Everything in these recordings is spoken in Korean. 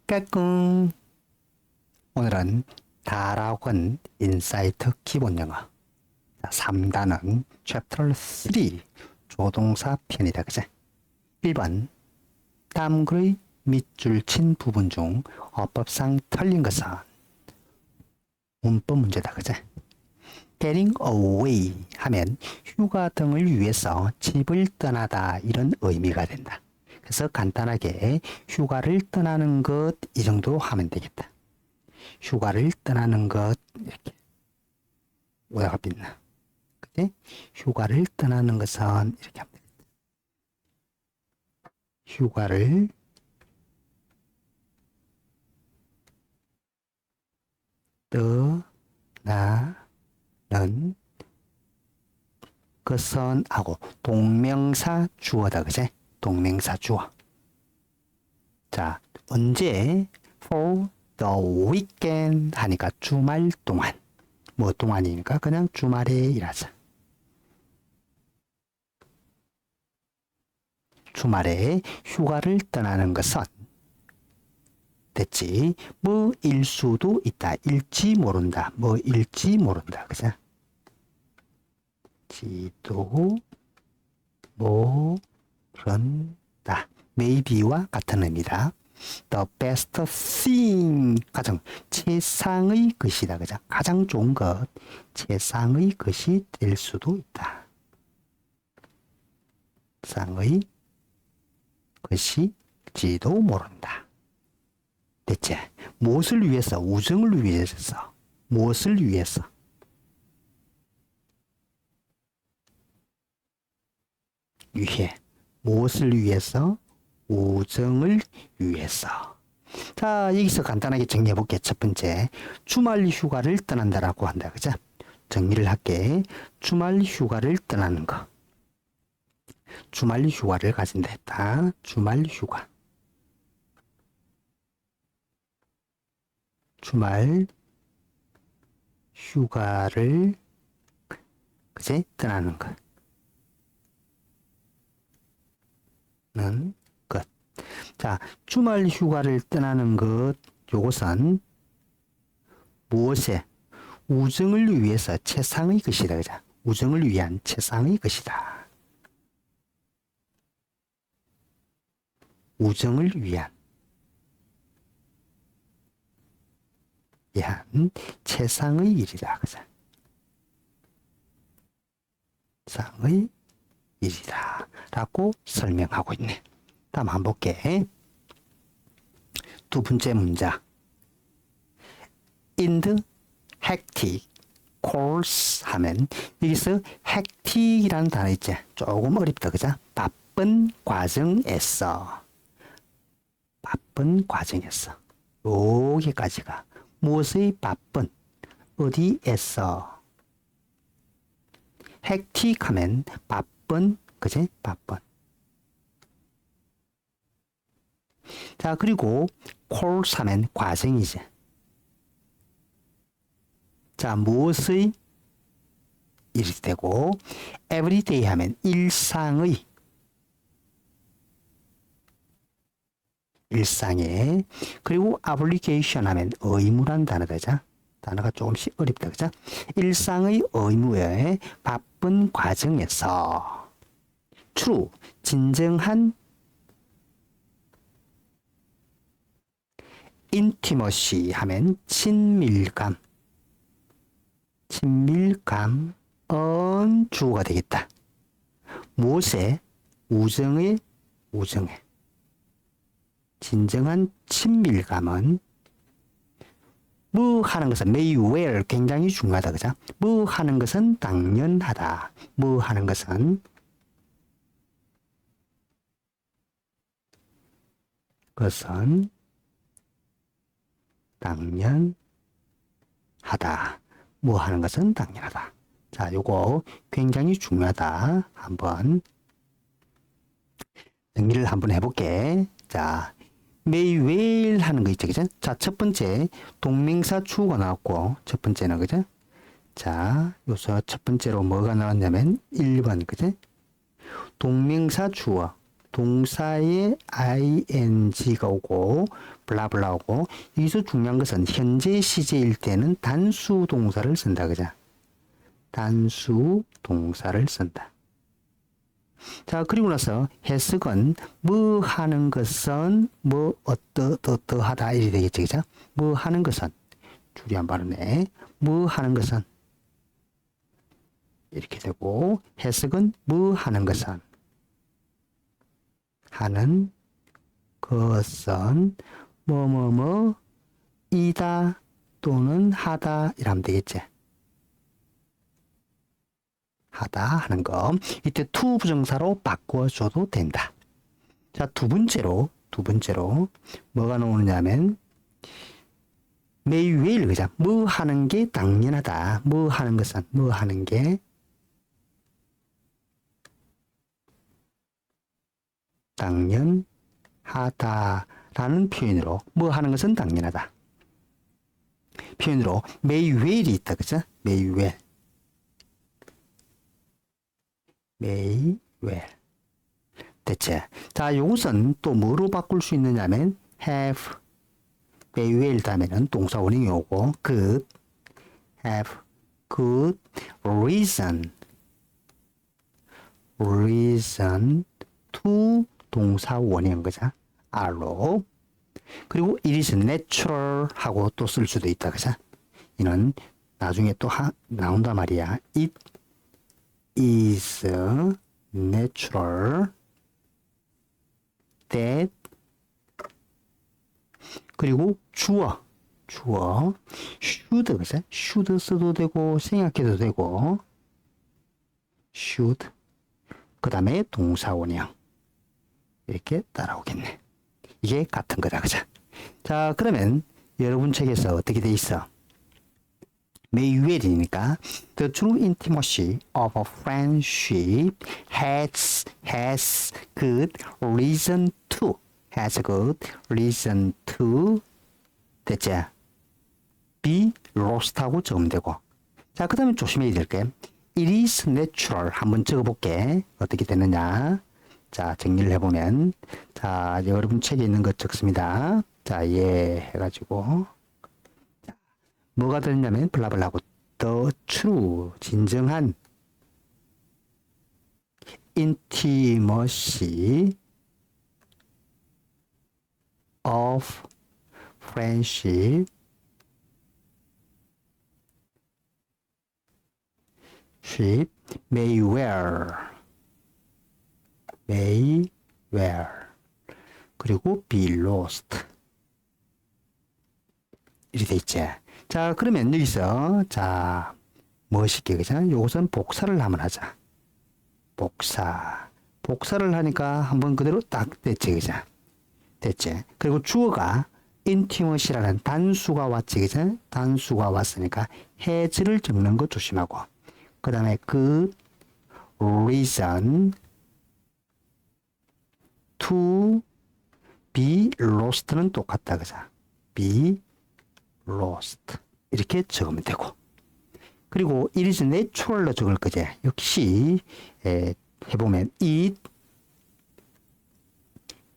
까꿍. 오늘은 다락원 인사이트 기본 영어 3단원 챕터 3 조동사 편이다. 그제? 1번 땀글의 밑줄 친 부분 중 어법상 틀린 것은 문법 문제다. 그제? getting away 하면 휴가 등을 위해서 집을 떠나다 이런 의미가 된다. 그래서 간단하게 휴가를 떠나는 것 이 정도 하면 되겠다. 휴가를 떠나는 것 이렇게 오다가 빛나. 그지? 휴가를 떠나는 것은 이렇게 하면 되겠다. 휴가를 떠나는 것은 하고 동명사 주어다. 그지? 동명사 주어. 자, 언제 for the weekend 하니까 주말 동안. 뭐 동안이니까 그냥 주말에 일하자. 주말에 휴가를 떠나는 것은 됐지. 뭐일 수도 있다. 일지 모른다. 뭐일지 모른다. 그죠? 지도 모른다. maybe와 같은 의미다. The best thing 가장 최상의 것이다. 그죠? 가장 좋은 것 최상의 것이 될 수도 있다. 상의 것일지도 모른다. 됐지? 무엇을 위해서? 우정을 위해서. 무엇을 위해서? 위해. 무엇을 위해서? 우정을 위해서. 자, 여기서 간단하게 정리해 볼게. 첫 번째, 주말 휴가를 떠난다라고 한다. 그죠? 정리를 할게. 주말 휴가를 떠나는 거. 주말 휴가를 가진다 했다. 주말 휴가. 주말 휴가를 그제 떠나는 것. 는 것. 자, 주말 휴가를 떠나는 것, 요것은 무엇에? 우정을 위해서 최상의 것이다. 그죠? 우정을 위한 최상의 것이다. 우정을 위한 최상의 일이다. 그죠? 상의 일이다. 라고 설명하고 있네. 다음 한번 볼게. 두 번째 문장. In the hectic course 하면 여기서 hectic이라는 단어 있지? 조금 어렵다. 그죠? 바쁜 과정에서. 바쁜 과정에서. 여기까지가. 무엇의 바쁜? 어디에서? hectic 하면 바쁜, 그지? 바쁜. 자, 그리고 course 하면 과정이지. 자, 무엇의 일이 되고 everyday 하면 일상의 그리고 obligation 하면 의무란 단어다. 단어가 조금씩 어렵다. 그죠? 일상의 의무에 바쁜 과정에서 true 진정한 intimacy 하면 친밀감은 주어가 되겠다. 무엇에? 우정에 진정한 친밀감은 뭐 하는 것은 may well 굉장히 중요하다. 그죠? 뭐 하는 것은 당연하다. 뭐 하는 것은 당연하다. 뭐 하는 것은 당연하다. 자, 요거 굉장히 중요하다. 한번 정리를 한번 해볼게. 자, may well 하는 거 있죠. 그죠? 자, 첫 번째 동명사 주어가 나왔고 첫 번째는 그죠? 자, 여기서 첫 번째로 뭐가 나왔냐면 1번 그죠? 동명사 주어 동사에 ing가 오고 블라블라 오고 여기서 중요한 것은 현재 시제일 때는 단수 동사를 쓴다. 그죠? 단수 동사를 쓴다. 자, 그리고 나서 해석은 뭐 하는 것은 뭐 어떠하다 이렇게 되겠지. 그죠? 뭐 하는 것은 줄이 안 바르네. 뭐 하는 것은 이렇게 되고 해석은 뭐 하는 것은 하는 것은 뭐뭐뭐 이다 또는 하다 이러면 되겠지. 하다 하는 거 이때 to 부정사로 바꿔줘도 된다. 자, 두 번째로 뭐가 나오느냐면 may well 그죠? 뭐 하는 게 당연하다. 뭐 하는 것은 뭐 하는 게 당연하다라는 표현으로 뭐 하는 것은 당연하다. 표현으로 may well이 있다. 그죠? may well. may well. 됐지? 자, 요것은 또 뭐로 바꿀 수 있느냐면 have may well 다음에는 동사 원형이 오고 good have good reason to 동사 원형 그죠? R로. 그리고 it is natural 하고 또 쓸 수도 있다. 그죠? 이는 나중에 또 나온단 말이야. It is natural that 그리고 주어 should 그죠? should 써도 되고 생각해도 되고 should 그 다음에 동사 원형 이렇게 따라오겠네. 이게 같은 거다. 그죠? 자, 그러면 여러분 책에서 어떻게 돼 있어? may well이니까 the true intimacy of a friendship has good reason to 됐지? be lost 하고 적으면 되고. 자, 그 다음에 조심해야 될 게 it is natural 한번 적어볼게. 어떻게 되느냐. 자, 정리를 해보면 자, 여러분 책에 있는 것 적습니다. 자, 예 해가지고 뭐가 되느냐면 블라블라고 the true 진정한 intimacy of friendship may well 그리고 be lost 이렇게 돼 있지. 자, 그러면 여기서 자 무엇이게 그죠? 요것은 복사를 한번 하자. 복사를 하니까 한번 그대로 딱 됐지. 그죠? 됐지. 그리고 주어가 intimacy라는 단수가 왔지. 그죠? 단수가 왔으니까 has를 적는 거 조심하고 그 다음에 그 reason to be lost는 똑같다. 그죠? be lost 이렇게 적으면 되고 그리고 it is natural로 적을 거지. 역시 해보면 it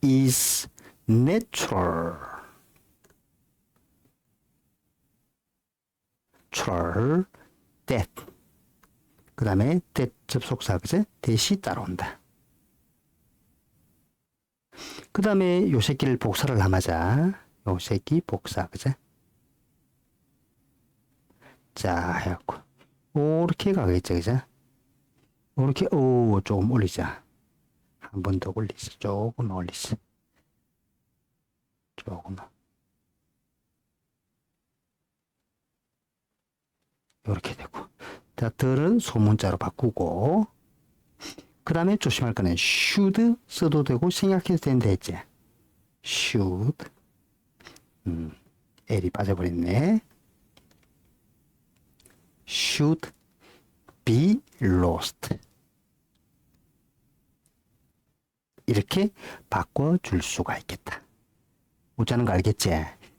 is natural that 그 다음에 that 접속사 그지? that이 따라온다. 그 다음에 요 새끼를 복사를 하자. 요 새끼 복사 그지? 자, 해갖고 이렇게 가겠죠, 그죠? 이렇게 조금 올리자. 한 번 더 올리자. 조금 올리자. 조금만. 이렇게 되고. 자, 들은 소문자로 바꾸고. 그 다음에 조심할 거는 should 써도 되고 생각해도 된다 했지. should. L이 빠져버렸네. should be lost. 이렇게 바꿔줄 수가 있겠다. 웃자는 거 알겠지?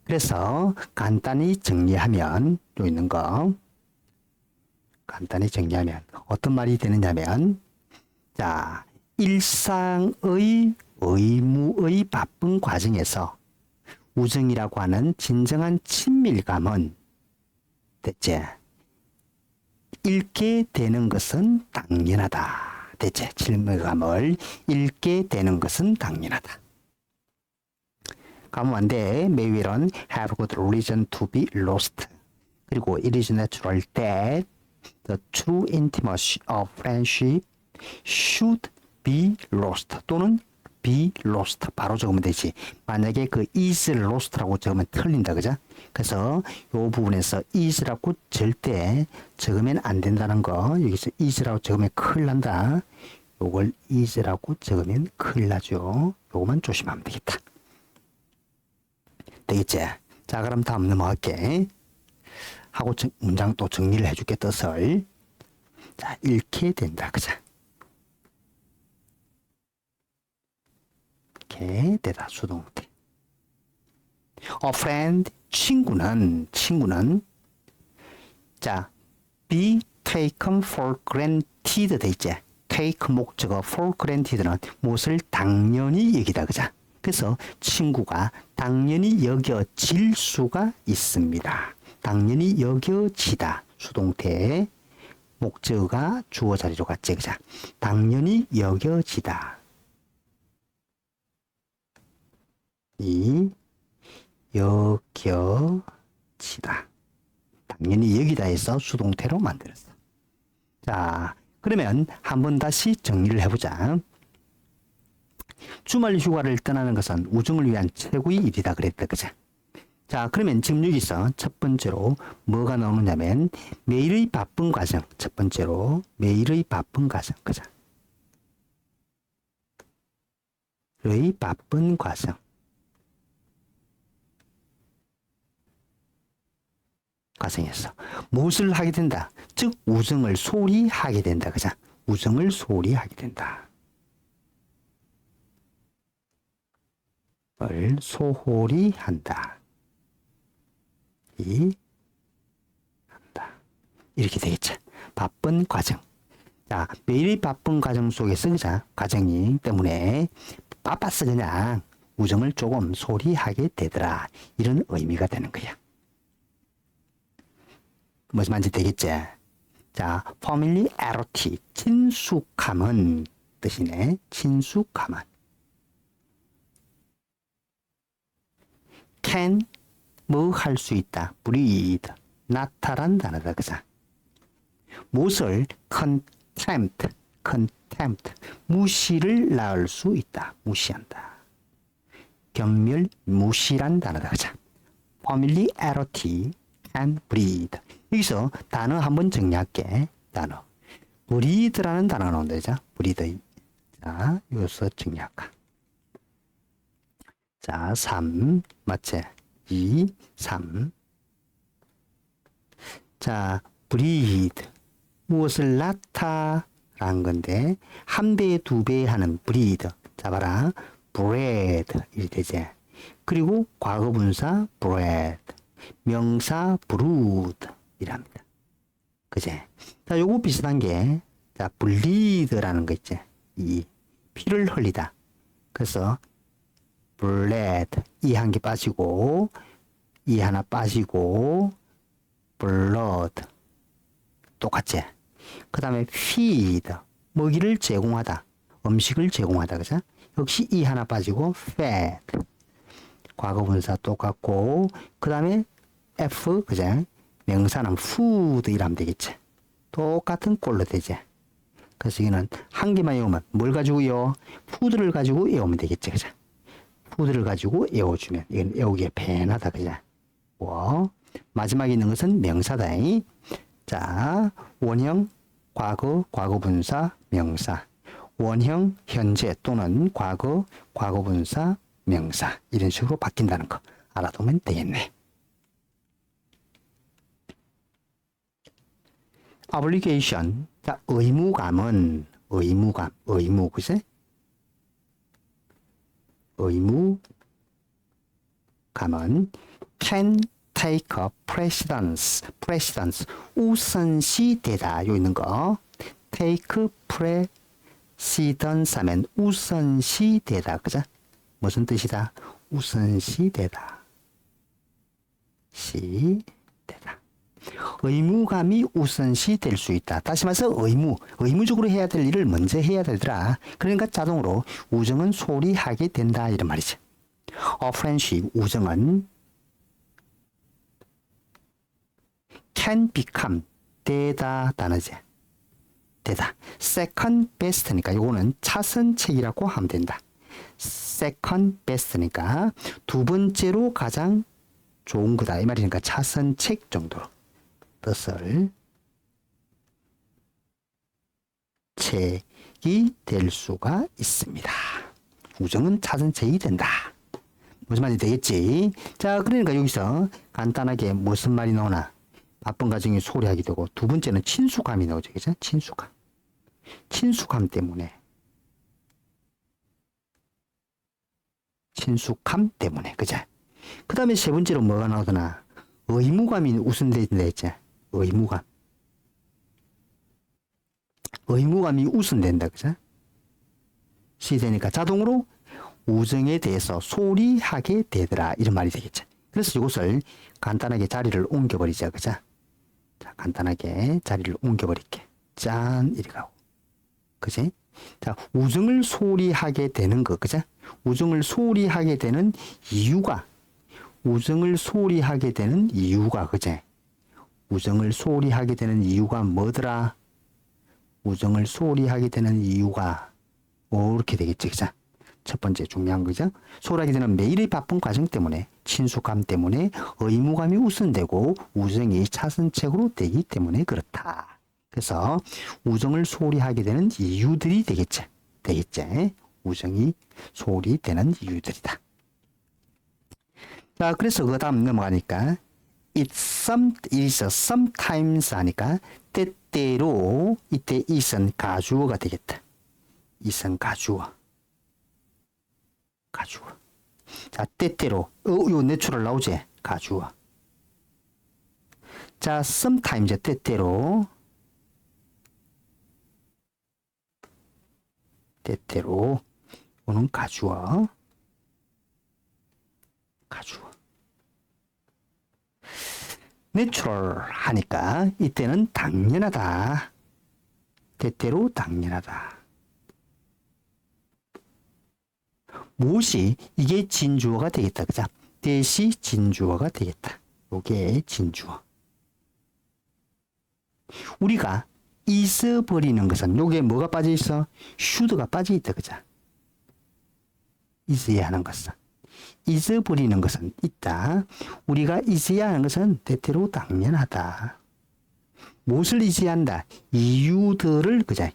그래서 간단히 정리하면 요 있는 거 간단히 정리하면 어떤 말이 되느냐면 자 일상의 의무의 바쁜 과정에서 우정이라고 하는 진정한 친밀감은 대체 잃게 되는 것은 당연하다. 대체 친밀감을 잃게 되는 것은 당연하다. 가문한데 may will have good reason to be lost. 그리고 it is natural that the true intimacy of friendship should be lost 또는 be lost 바로 적으면 되지. 만약에 그 is lost라고 적으면 틀린다 그죠? 그래서 이 부분에서 is라고 절대 적으면 안 된다는 거. 여기서 is라고 적으면 큰일 난다. 요걸 is라고 적으면 큰일 나죠. 요거만 조심하면 되겠다. 되겠지? 자 그럼 다음 넘어갈게. 하고 문장 또 정리를 해줄게 뜻을. 자 잃게 된다 그죠? 이렇게 되다 수동태. A friend 친구는 자 be taken for granted 돼 있지. take 목적어 for granted는 무엇을 당연히 여기다 그죠? 그래서 친구가 당연히 여겨질 수가 있습니다. 당연히 여겨지다 수동태 목적어가 주어 자리로 갔지 그죠? 당연히 여겨지다. 이 여겨지다. 당연히 여기다 해서 수동태로 만들었어. 자, 그러면 한번 다시 정리를 해보자. 주말 휴가를 떠나는 것은 우정을 위한 최고의 일이다 그랬다. 그죠? 자, 그러면 지금 여기서 첫 번째로 뭐가 나오느냐면 매일의 바쁜 과정. 첫 번째로 매일의 바쁜 과정. 그죠? 의 바쁜 과정. 과정에서 무엇을 하게 된다? 즉 우정을 소홀히 하게 된다. 그죠? 우정을 소홀히 하게 된다. 을 소홀히 한다. 한다. 이렇게 되겠죠. 바쁜 과정. 자, 매일 바쁜 과정 속에서 그죠? 과정이 때문에 바빠서 그냥 우정을 조금 소홀히 하게 되더라. 이런 의미가 되는 거야. 무슨 말인지 되겠지? 자, familiarity, 친숙함은 뜻이네. 친숙함은. can, 뭐 할 수 있다. breed, 나타란 단어다. 그죠? 무엇을 contempt, 무시를 낳을 수 있다. 무시한다. 경멸, 무시란 단어다. 그죠? familiarity, and breed. 여기서 단어 한번 정리할게. 단어. breed라는 단어가 나온다. 그죠? breed. 자, 여기서 정리할까. 자, 3. 맞지? 2, 3. 자, breed. 무엇을 낳다라는 건데, 한 배, 두 배 하는 breed. 자, 봐라. bread. 이렇게 되지. 그리고 과거분사 bread. 명사 brood. 이랍니다. 그제? 자, 요거 비슷한 게, 자, bleed라는 거 있지. 이, 피를 흘리다. 그래서, bled. 이 한 개 빠지고, 이 하나 빠지고, blood. 똑같지? 그 다음에 feed. 먹이를 제공하다. 음식을 제공하다. 그죠? 역시 이 하나 빠지고, fed. 과거분사 똑같고, 그 다음에 F, 그죠? 명사는 food 이라면 되겠지. 똑같은 꼴로 되지. 그래서 이거는 한 개만 외우면 뭘 가지고 외워? food를 가지고 외우면 되겠지. 그죠? food를 가지고 외워주면 이건 외우기에 편하다. 그죠? 뭐, 마지막에 있는 것은 명사다. 자, 원형, 과거, 과거분사, 명사. 원형, 현재 또는 과거, 과거분사, 명사. 이런 식으로 바뀐다는 거 알아두면 되겠네. obligation. 자, 의무감은, 의무, 그치? 의무감은 can take a precedence, 우선시 되다. 요 있는 거. take 시던 사면 우선시 되다. 그죠? 무슨 뜻이다? 우선시 되다. 시 되다. 의무감이 우선시 될 수 있다. 다시 말해서 의무적으로 해야 될 일을 먼저 해야 되더라. 그러니까 자동으로 우정은 소홀히하게 된다 이런 말이죠. friendship 우정은 can become 되다 단어지. 되다. second best니까 이거는 차선책이라고 하면 된다. second best니까 두 번째로 가장 좋은 거다 이 말이니까 차선책 정도로 뜻을 책이 될 수가 있습니다. 우정은 차선책이 된다. 무슨 말이 되겠지? 자, 그러니까 여기서 간단하게 무슨 말이 나오나? 바쁜 가정이 소홀하게 되고, 두 번째는 친숙함이 나오죠. 그죠? 친숙함. 친숙함 때문에. 친숙함 때문에. 그죠? 그 다음에 세 번째로 뭐가 나오더나? 의무감이 우선된다 했지? 의무감. 의무감이 우선된다. 그죠? 시되니까 자동으로 우정에 대해서 소홀히 하게 되더라. 이런 말이 되겠죠. 그래서 이것을 간단하게 자리를 옮겨버리자. 그죠? 자, 간단하게 자리를 옮겨버릴게. 짠, 이리 가고. 그지? 자, 우정을 소홀히 하게 되는 거. 그죠? 우정을 소홀히 하게 되는 이유가, 그제? 우정을 소홀히 하게 되는 이유가 뭐더라? 우정을 소홀히 하게 되는 이유가, 이렇게 되겠지. 그죠? 첫 번째 중요한 거죠. 소홀하게 되는 매일의 바쁜 과정 때문에, 친숙함 때문에, 의무감이 우선되고 우정이 차선책으로 되기 때문에 그렇다. 그래서 우정을 소홀히 하게 되는 이유들이 되겠지. 우정이 소홀히 되는 이유들이다. 자, 그래서 그 다음 넘어가니까 it is sometimes 하니까 때때로 이때 it은 가주어가 되겠다. it은 가주어. 자, 때때로 요 내추럴 나오지? 가주어. 자, sometimes 때때로 오는 가주어. 내추럴 하니까 이때는 당연하다. 때때로 당연하다. 무엇이 이게 진주어가 되겠다. 그죠? 대시 진주어가 되겠다. 요게 진주어. 우리가 잊어버리는 것은 요게 뭐가 빠져 있어? should가 빠져 있다. 그죠? 잊어야 하는 것은. 잊어버리는 것은 있다. 우리가 잊어야 하는 것은 때때로 당연하다. 무엇을 잊어야 한다? 이유들을, 그죠?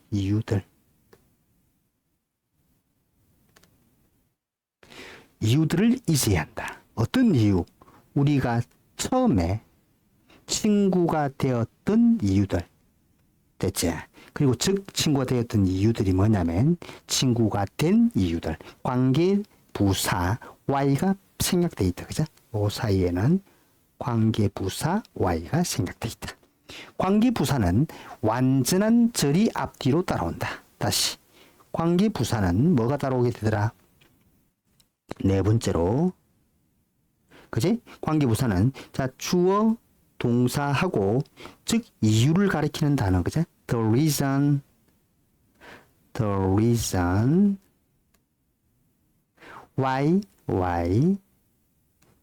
이유들을 잊어야 한다. 어떤 이유? 우리가 처음에 친구가 되었던 이유들. 됐지? 그리고 즉 친구가 되었던 이유들이 뭐냐면 친구가 된 이유들. 관계 부사 Y가 생략되어 있다. 그죠? 그 사이에는 관계 부사 Y가 생략되어 있다. 관계 부사는 완전한 절이 앞뒤로 따라온다. 다시. 관계 부사는 뭐가 따라오게 되더라? 네 번째로. 그지? 관계 부사는 자, 주어 동사하고 즉 이유를 가리키는 단어. 그죠? The reason why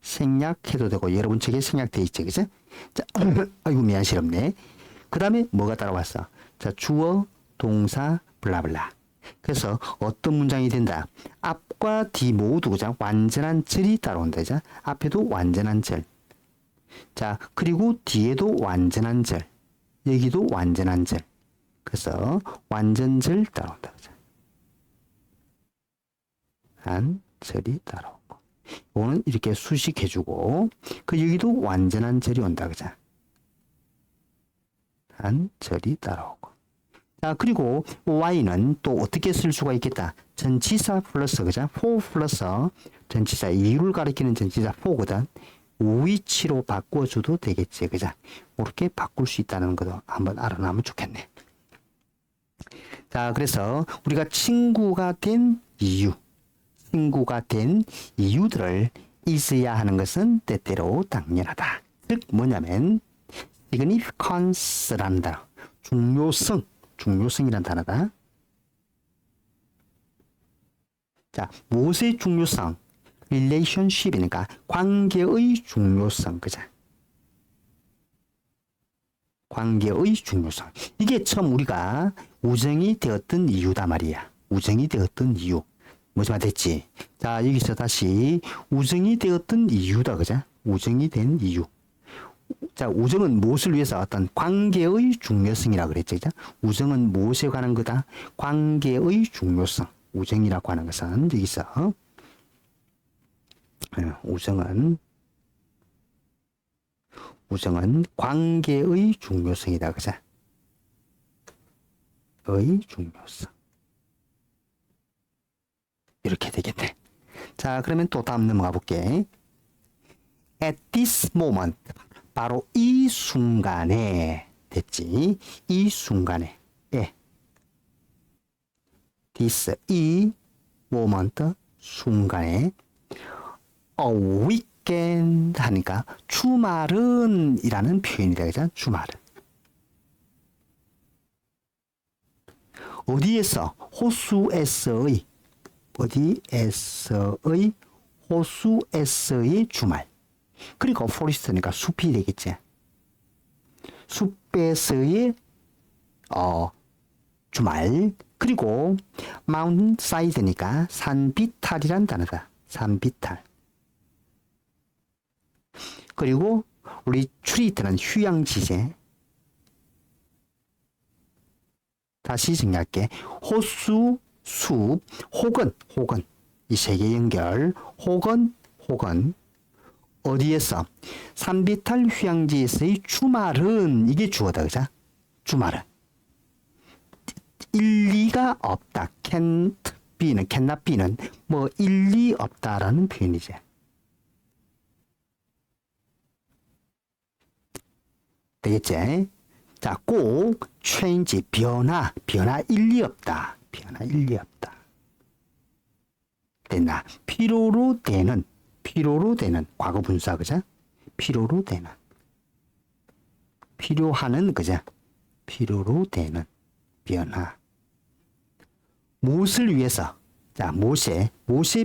생략해도 되고 여러분 책에 생략되어 있죠. 그죠? 자, 아이고 미안스럽네. 그 다음에 뭐가 따라왔어? 자, 주어 동사 블라블라. 그래서 어떤 문장이 된다? 앞과 뒤 모두 그죠? 완전한 절이 따라온다. 그죠? 앞에도 완전한 절. 자, 그리고 뒤에도 완전한 절. 여기도 완전한 절. 그래서 완전절 따라온다. 그죠? 한 절이 따라오고. 이거는 이렇게 수식해주고, 그 여기도 완전한 절이 온다. 그죠? 한 절이 따라오고. 자, 그리고 Y는 또 어떻게 쓸 수가 있겠다? 전치사 플러스, 그죠? for 플러스 전치사, 이유를 가리키는 전치사 for거든. 위치로 바꿔줘도 되겠지. 그죠? 이렇게 바꿀 수 있다는 것도 한번 알아놓으면 좋겠네. 자, 그래서 우리가 친구가 된 이유들을 있어야 하는 것은 때때로 당연하다. 즉 뭐냐면 significance라는 단어, 중요성이란 단어다. 자, 무엇의 중요성? relationship이니까 관계의 중요성, 그죠? 관계의 중요성. 이게 처음 우리가 우정이 되었던 이유다 말이야. 우정이 되었던 이유. 뭐지 말됐지? 자, 여기서 다시 우정이 되었던 이유다, 그죠? 우정이 된 이유. 자, 우정은 무엇을 위해서 어떤 관계의 중요성이라 그랬죠, 그죠? 우정은 무엇에 관한 거다? 관계의 중요성. 우정이라고 하는 것은 여기서 우정은 관계의 중요성이다, 그죠? 의 중요성. 이렇게 되겠네. 자, 그러면 또 다음 넘어가 볼게. At this moment, 바로 이 순간에 됐지. 이 순간에, 예. this, 이 moment, 순간에 a weekend 하니까 주말은 이라는 표현이다, 그죠? 주말은. 어디에서? 호수에서의 호수에서의 주말. 그러니까 포레스트니까 숲이 되겠지. 숲에서의 주말. 그리고 마운틴 사이드니까 산비탈이란 단어다. 산비탈. 그리고 리트리트는 휴양지제. 다시 정리할게. 호수, 숲, 혹은 이 세 개 연결. 혹은 어디에서? 산비탈 휴양지에서의 주말은 이게 주어다, 그죠? 주말은 일리가 없다. cannot be는 뭐 일리 없다라는 표현이지. 되겠지? 자, 꼭 change 변화 일리 없다. 됐나? 필요로 되는 과거 분사, 그죠? 필요로 되는 필요하는, 그죠? 필요로 되는 변화. 무엇을 위해서? 자, 무엇에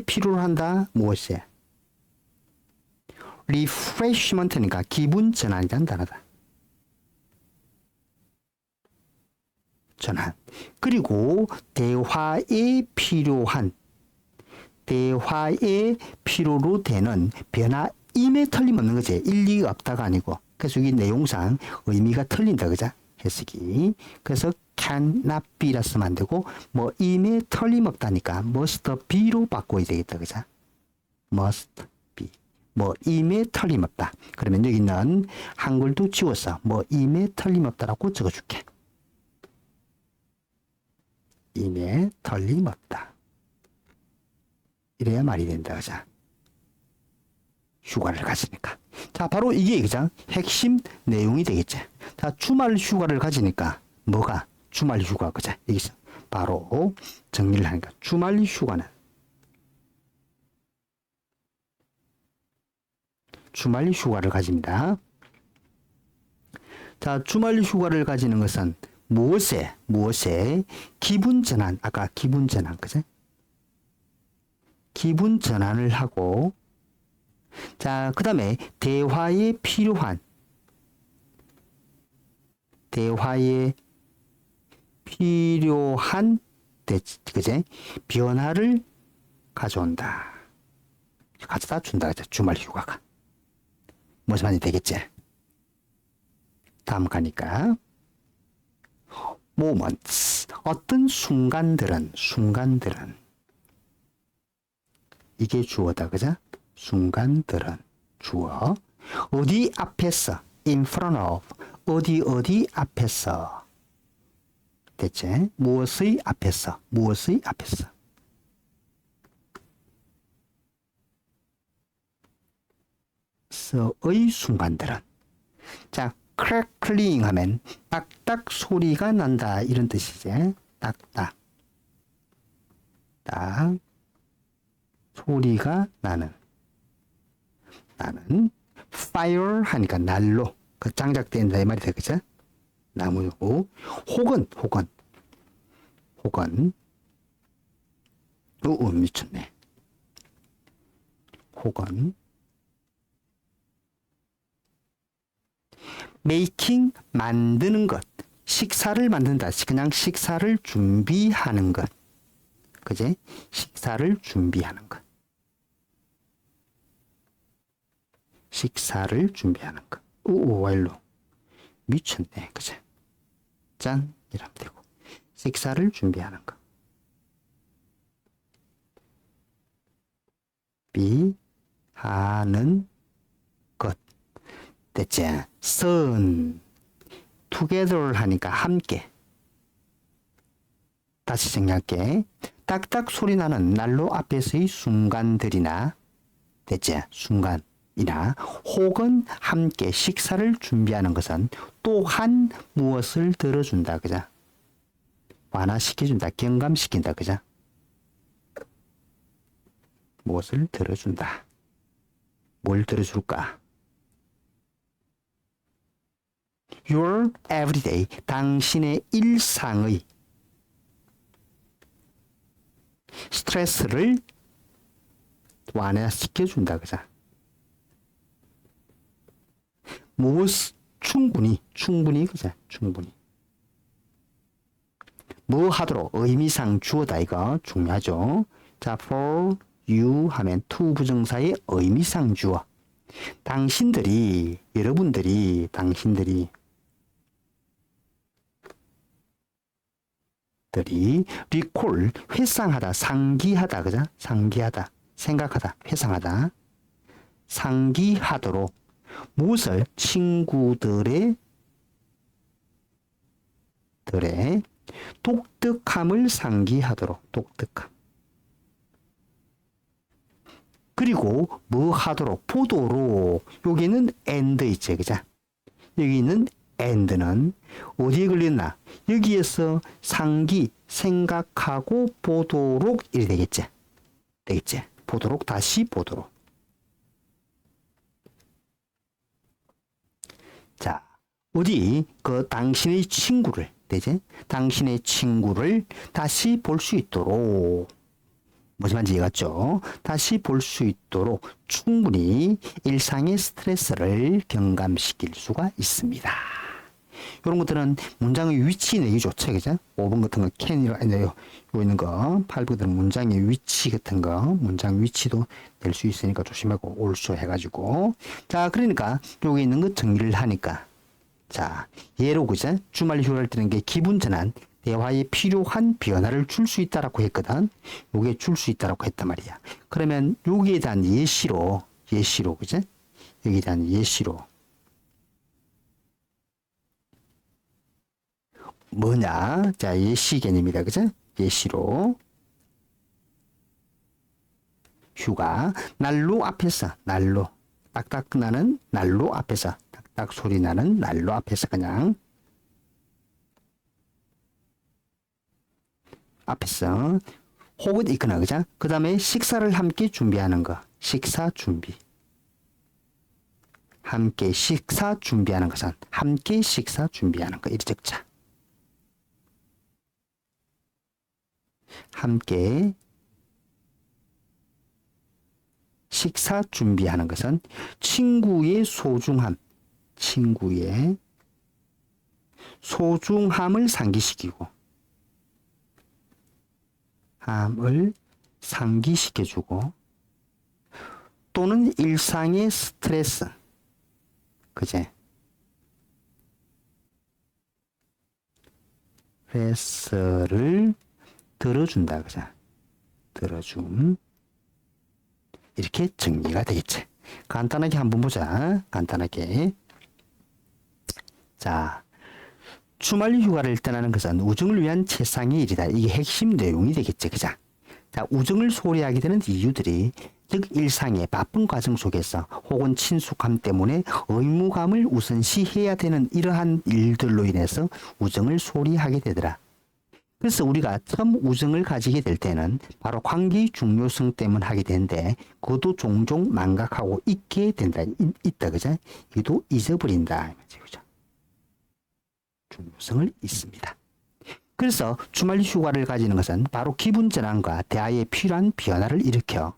필요로 한다? 무엇에? refreshment니까 기분 전환이라는 단어다. 전환. 그리고 대화에 필요로 되는 변화임에 틀림없는 거지. 일리가 없다가 아니고. 그래서 이 내용상 의미가 틀린다, 그죠? 해석이. 그래서 cannot be라 쓰면 안 되고 뭐 임에 틀림없다니까 must be로 바꿔야 되겠다, 그죠? must be. 뭐 임에 틀림없다. 그러면 여기 있는 한글도 지워서 뭐 임에 틀림없다라고 적어줄게. 임에 틀림없다. 이래야 말이 된다, 그죠? 휴가를 가지니까. 자, 바로 이게, 그죠? 핵심 내용이 되겠지. 자, 주말 휴가를 가지니까 뭐가? 주말 휴가, 그죠? 여기서 바로 정리를 하니까 주말 휴가는 주말 휴가를 가집니다. 자, 주말 휴가를 가지는 것은 무엇에? 기분 전환, 아까 기분 전환, 그죠? 기분 전환을 하고, 자, 그 다음에 대화에 필요한 그제? 변화를 가져온다. 가져다 준다, 그죠? 주말 휴가가. 무슨 말이 되겠지? 다음 가니까. moments. 어떤 순간들은 이게 주어다, 그죠? 순간들은 주어. 어디 앞에서? in front of. 어디 앞에서. 됐지? 무엇의 앞에서. 의 순간들은. 자, crackling 하면 딱딱 소리가 난다, 이런 뜻이지. 딱딱 딱 소리가 나는 fire 하니까 난로 그 장작된다 이 말이다 그죠? 나무고 혹은 미쳤네. 혹은 making 만드는 것 식사를 만든다. 그냥 식사를 준비하는 것. 그제? 식사를 준비하는 것. 식사를 준비하는 것. 와일로. 미쳤네. 그제? 짠. 이러면 되고. 식사를 준비하는 것. 하는 것. 됐지? 선. together 하니까 함께. 다시 정리할게. 딱딱 소리 나는 난로 앞에서의 순간들이나 됐지? 순간이나 혹은 함께 식사를 준비하는 것은 또한 무엇을 들어준다. 그죠? 완화시켜준다. 경감시킨다. 그죠? 무엇을 들어준다. 뭘 들어줄까? Your everyday, 당신의 일상의 스트레스를 완화시켜준다. 그죠? 무엇, 충분히, 그죠? 충분히. 뭐 하도록, 의미상 주어다. 이거 중요하죠. 자, for you 하면 to 부정사의 의미상 주어. 당신들이, 여러분들이, 당신들이 recall, 회상하다, 상기하다, 그죠? 상기하다, 생각하다, 회상하다, 상기하도록 무엇을 친구들의 독특함을 상기하도록 독특함. 그리고 뭐 하도록 보도록 여기는 and 있지, 그죠? 여기는 and는 어디에 걸렸나? 여기에서 상기, 생각하고 보도록 이래 되겠지? 보도록, 다시 보도록. 자, 어디 그 당신의 친구를 되지? 당신의 친구를 다시 볼 수 있도록 무슨 말인지 이해갔죠? 다시 볼 수 있도록 충분히 일상의 스트레스를 경감시킬 수가 있습니다. 이런 것들은 문장의 위치 내기 좋죠, 그죠? 5번 같은 거 can이라 요 있는 거, 8번들은 문장의 위치 같은 거, 문장 위치도 낼 수 있으니까 조심하고 also 해가지고. 자, 그러니까 여기 있는 거 정리를 하니까. 자, 예로 그죠? 주말 휴가를 뜨는 게 기분 전환, 대화에 필요한 변화를 줄 수 있다라고 했거든. 요게 줄 수 있다라고 했단 말이야. 그러면 여기에 대한 예시로, 그죠? 여기에 대한 예시로. 뭐냐? 자, 예시 개념이다. 그죠? 예시로. 휴가. 난로 앞에서, 난로. 딱딱 나는 난로 앞에서. 딱딱 소리 나는 난로 앞에서 그냥. 앞에서. 혹은 있거나, 그죠? 그 다음에 식사를 함께 준비하는 거. 식사 준비. 함께 식사 준비하는 것은 함께 식사 준비하는 거. 이리 적자. 함께 식사 준비하는 것은 친구의 소중함을 상기시키고 함을 상기시켜주고 또는 일상의 스트레스 그제 스트레스를 들어준다. 그죠? 들어줌. 이렇게 정리가 되겠지. 간단하게 한번 보자. 간단하게. 자, 주말 휴가를 떠나는 것은 우정을 위한 최상의 일이다. 이게 핵심 내용이 되겠지. 그죠? 자, 우정을 소리하게 되는 이유들이 즉 일상의 바쁜 과정 속에서 혹은 친숙함 때문에 의무감을 우선시해야 되는 이러한 일들로 인해서 우정을 소리하게 되더라. 그래서 우리가 처음 우정을 가지게 될 때는 바로 관계의 중요성 때문에 하게 되는데 그것도 종종 망각하고 있게 된다. 있다. 그죠? 이것도 잊어버린다. 그죠? 중요성을 잊습니다. 그래서 주말 휴가를 가지는 것은 바로 기분 전환과 대화에 필요한 변화를 일으켜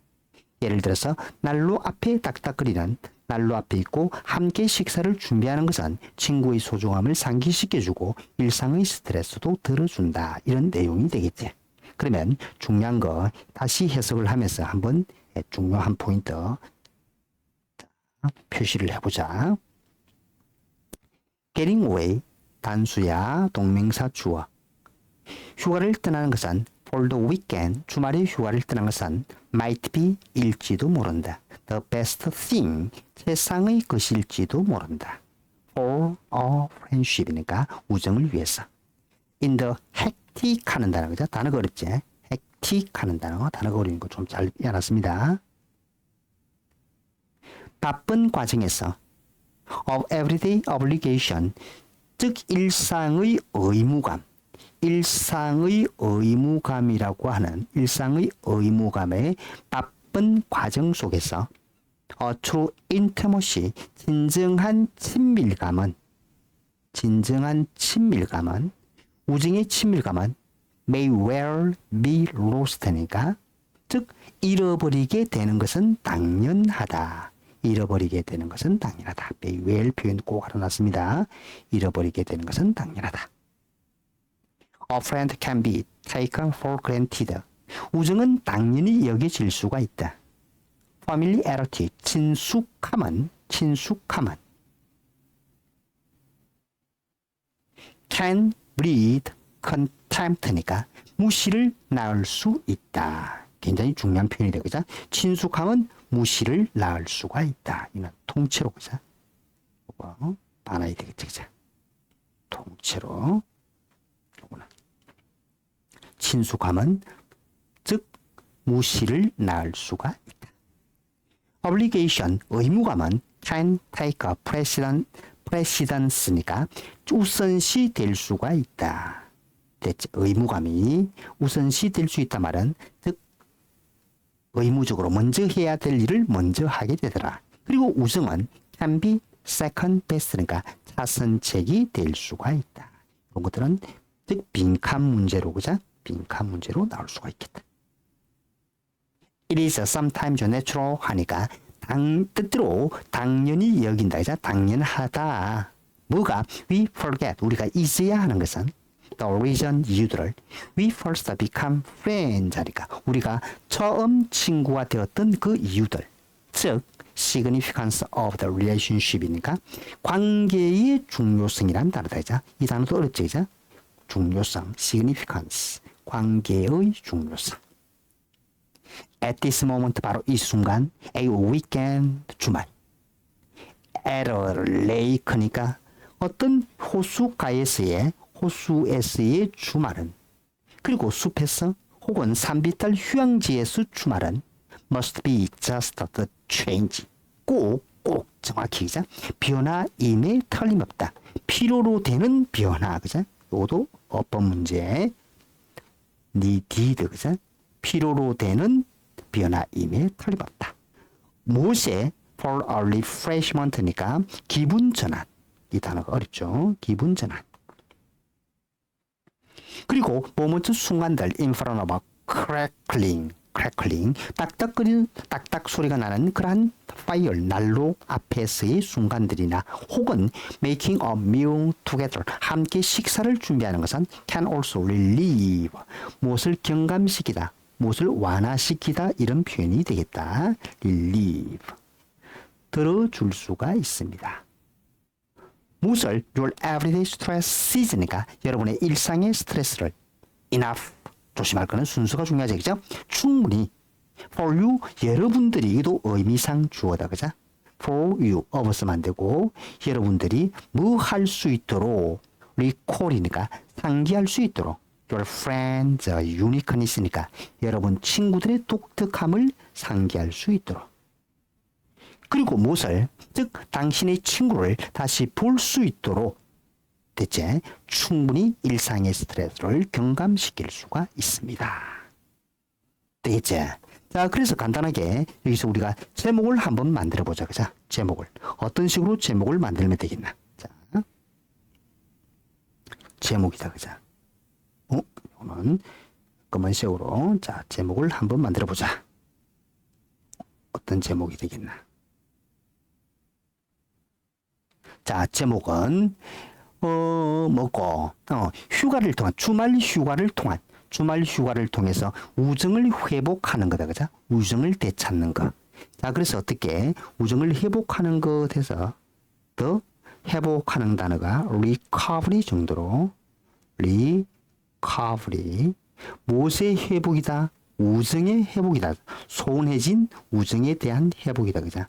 예를 들어서 난로 앞에 딱딱거리는 난로 앞에 있고 함께 식사를 준비하는 것은 친구의 소중함을 상기시켜주고 일상의 스트레스도 덜어준다. 이런 내용이 되겠지. 그러면 중요한 거 다시 해석을 하면서 한번 중요한 포인트 표시를 해보자. getting away 단수야 동명사 주어. 휴가를 떠나는 것은 for the weekend 주말에 휴가를 떠나는 것은 might be 일지도 모른다. the best thing 최상의 것일지도 모른다. for a friendship이니까 우정을 위해서. in the hectic 하는 단어 그죠? 단어가 어렵지? hectic 하는 단어가 어려운 거 좀 잘 이해놨습니다. 바쁜 과정에서 of everyday obligation 즉 일상의 의무감 일상의 의무감의 바쁜 과정 속에서 true intimacy 진정한 친밀감은 우정의 친밀감은 may well be lost니까 즉 잃어버리게 되는 것은 당연하다. may well 표현 꼭 알아놨습니다. 잃어버리게 되는 것은 당연하다. A friend can be taken for granted. 우정은 당연히 여겨질 수가 있다. familiarity, 친숙함은 can breed contempt니까 무시를 낳을 수 있다. 굉장히 중요한 표현이 되죠. 친숙함은 무시를 낳을 수가 있다. 이는 통째로 그죠? 반환이 되겠죠. 그죠? 통째로. 친숙함은 즉 무시를 낳을 수가 있다. obligation 의무감은 can take a precedence니까 우선시 될 수가 있다. 됐지? 의무감이 우선시 될 수 있다 말은 즉 의무적으로 먼저 해야 될 일을 먼저 하게 되더라. 그리고 우정은 can be second best니까 차선책이 될 수가 있다. 이런 것들은 즉 빈칸 문제로 그죠? 빈칸 문제로 나올 수가 있겠다. It is sometimes natural 하니까 뜻대로 당연히 여긴다. 그죠? 당연하다. 뭐가? We forget. 우리가 잊어야 하는 것은 the reason 이유들을 we first become friends 하니까 우리가 처음 친구가 되었던 그 이유들. 즉 significance of the relationship이니까 관계의 중요성이라는 단어다. 그죠? 이 단어도 어렵지. 그죠? 중요성, significance, 관계의 중요성. At this moment, 바로 이 순간, a weekend, 주말. At a lake니까 어떤 호수가에서의 주말은 그리고 숲에서 혹은 산비탈 휴양지에서 주말은 must be just the change. 꼭 정확히 그죠? 변화임에 틀림없다. 필요로 되는 변화 그죠? 이것도 어법 문제 needed 그죠? 필요로 되는 변화임에 틀림없다. 무엇에 for a refreshment니까 기분 전환. 이 단어가 어렵죠. 기분 전환. 그리고 모먼트 순간들 in front of a crackling 딱딱 소리가 나는 그러한 fire 난로 앞에서의 순간들이나 혹은 making a meal together 함께 식사를 준비하는 것은 can also relieve 무엇을 경감시키다 무엇을 완화시키다 이런 표현이 되겠다. relieve 들어줄 수가 있습니다. 무엇을 your everyday stress이니까 여러분의 일상의 스트레스를 enough 조심할 거는 순서가 중요하죠. 그죠? 충분히 for you 여러분들이 이도 의미상 주어다. 그죠? for you of 쓰면 안 되고 여러분들이 뭐 할 수 있도록 recall이니까 상기할 수 있도록 your friends uniqueness니까 여러분 친구들의 독특함을 상기할 수 있도록 그리고 무엇을 즉 당신의 친구를 다시 볼 수 있도록 대체 충분히 일상의 스트레스를 경감시킬 수가 있습니다. 되겠지? 자, 그래서 간단하게 여기서 우리가 제목을 한번 만들어 보자. 그죠? 제목을. 어떤 식으로 제목을 만들면 되겠나? 자, 제목이다. 그죠? 이거는 검은색으로. 자, 제목을 한번 만들어 보자. 어떤 제목이 되겠나? 자, 제목은 뭐고? 휴가를 통한, 주말 휴가를 통해서 우정을 회복하는 거다. 그죠? 우정을 되찾는 거. 자, 그래서 어떻게 우정을 회복하는 것에서 더 회복하는 단어가 recovery 정도로 recovery. 무엇의 회복이다? 우정의 회복이다. 소원해진 우정에 대한 회복이다. 그죠?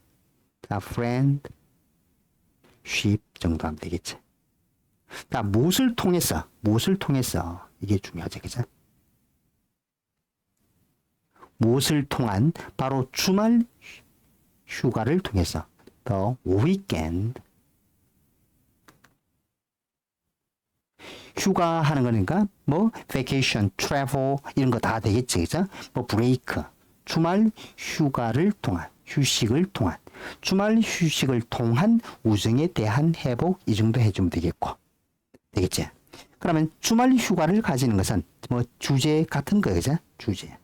자, friendship 정도 하면 되겠지. 자, 무엇을 통해서 이게 중요하죠. 그죠? 무엇을 통한? 바로 주말 휴가를 통해서 the weekend. 휴가 하는 거니까 뭐 vacation, travel 이런 거 다 되겠지. 그죠? 뭐 break. 주말 휴가를 통한, 휴식을 통한, 주말 휴식을 통한 우정에 대한 회복 이 정도 해주면 되겠고. 되겠지? 그러면 주말 휴가를 가지는 것은 뭐 주제 같은 거. 그죠? 주제.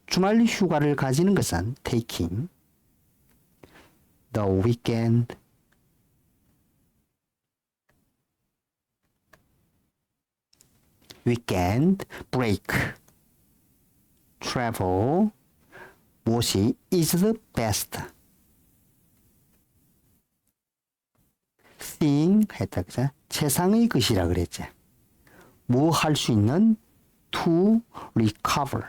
주말 휴가를 가지는 것은 taking the weekend break, travel, 무엇이 is the best thing 했다. 그죠? 최상의 것이라 그랬지. 뭐 할 수 있는 to recover.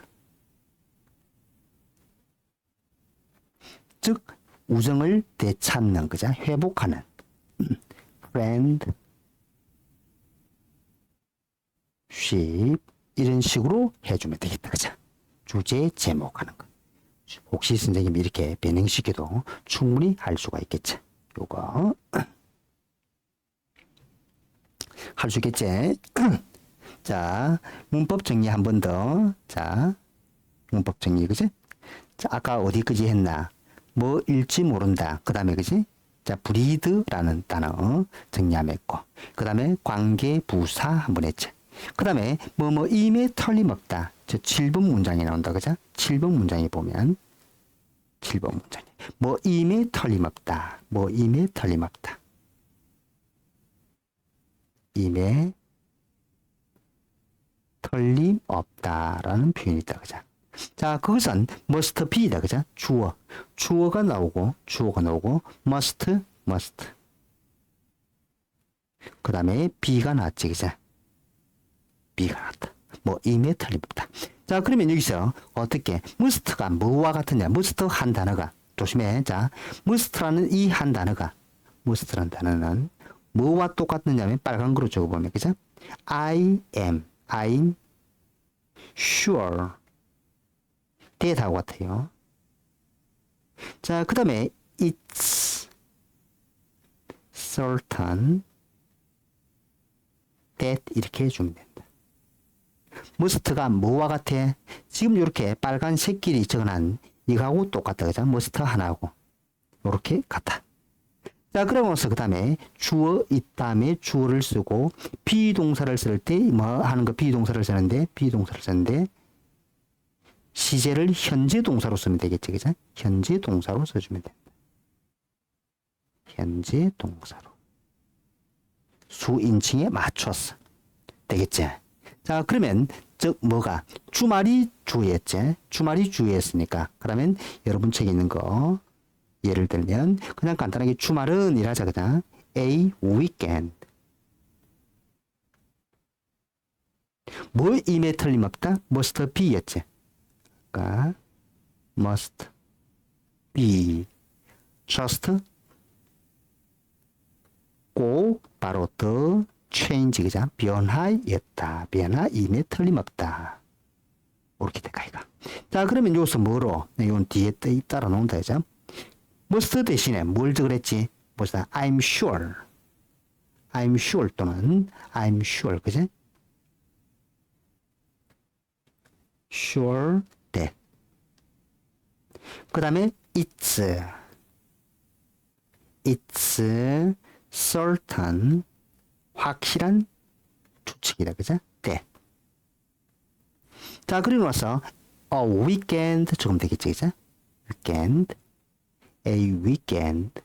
즉 우정을 되찾는, 그죠? 회복하는 friendship 이런 식으로 해주면 되겠다. 그죠? 주제 제목하는 거. 혹시 선생님이 이렇게 변형시켜도 충분히 할 수가 있겠지. 요거 할 수 있겠지. 자, 문법 정리 한 번 더. 자, 문법 정리, 그지? 자, 아까 어디까지 했나? 뭐 일지 모른다. 그 다음에, 그지? 자, 브리드라는 단어 정리하면했고, 그 다음에 관계 부사 한번 했지. 그 다음에 임에 틀림없다. 저 7번 문장이 나온다. 그죠? 7번 문장에 보면 7번 문장에 임에 틀림없다. 임에 틀림없다. 임에 틀림없다라는 표현이 있다. 그죠? 자, 그것은 must be다. 그죠? 주어가 나오고 must. 그 다음에 be가 나왔지. 그죠? be가 나왔다. 임에 틀림없다. 자, 그러면 여기서 어떻게 must가 뭐와 같으냐? must 한 단어가, 조심해. 자, must라는 이 한 단어가, must라는 단어는 뭐와 똑같느냐면 빨간 거로 적어보면, 그죠? I'm sure. 대하고 같아요. 자, 그 다음에 it's certain that 이렇게 해주면 된다. must가 뭐와 같아? 지금 이렇게 빨간 색끼리 적어놓은 이거하고 똑같다. 그죠? must 하나하고 이렇게 같아. 자, 그러면서 그 다음에 주어 있다음에 주어를 쓰고 비동사를 쓸 때 뭐 하는 거? 비동사를 쓰는데 시제를 현재 동사로 쓰면 되겠지. 그죠? 현재 동사로 써주면 된다. 현재 동사로. 수인칭에 맞췄어. 되겠지? 자, 그러면 즉 뭐가? 주말이 주였지. 주말이 주였으니까. 그러면 여러분 책에 있는 거 예를 들면 그냥 간단하게 주말은 이라자. 그냥 a weekend. 임에 틀림없다? must be였지. 그러니까 must be. just 꼭 바로 the change. 그죠? 변화였다. 변화 임에 틀림없다. 이렇게 될까 이거. 자, 그러면 여기서 뭐로? 이건 뒤에 따라 놓는다. 그죠? must 대신에 뭘 적으랬지? 보자. I'm sure. I'm sure 또는 I'm sure, 그지? sure that. 그 다음에 it's certain, 확실한 추측이다, 그죠? that. 자, 그리고 나서 a weekend 조금 되겠지, 그죠? weekend, a weekend.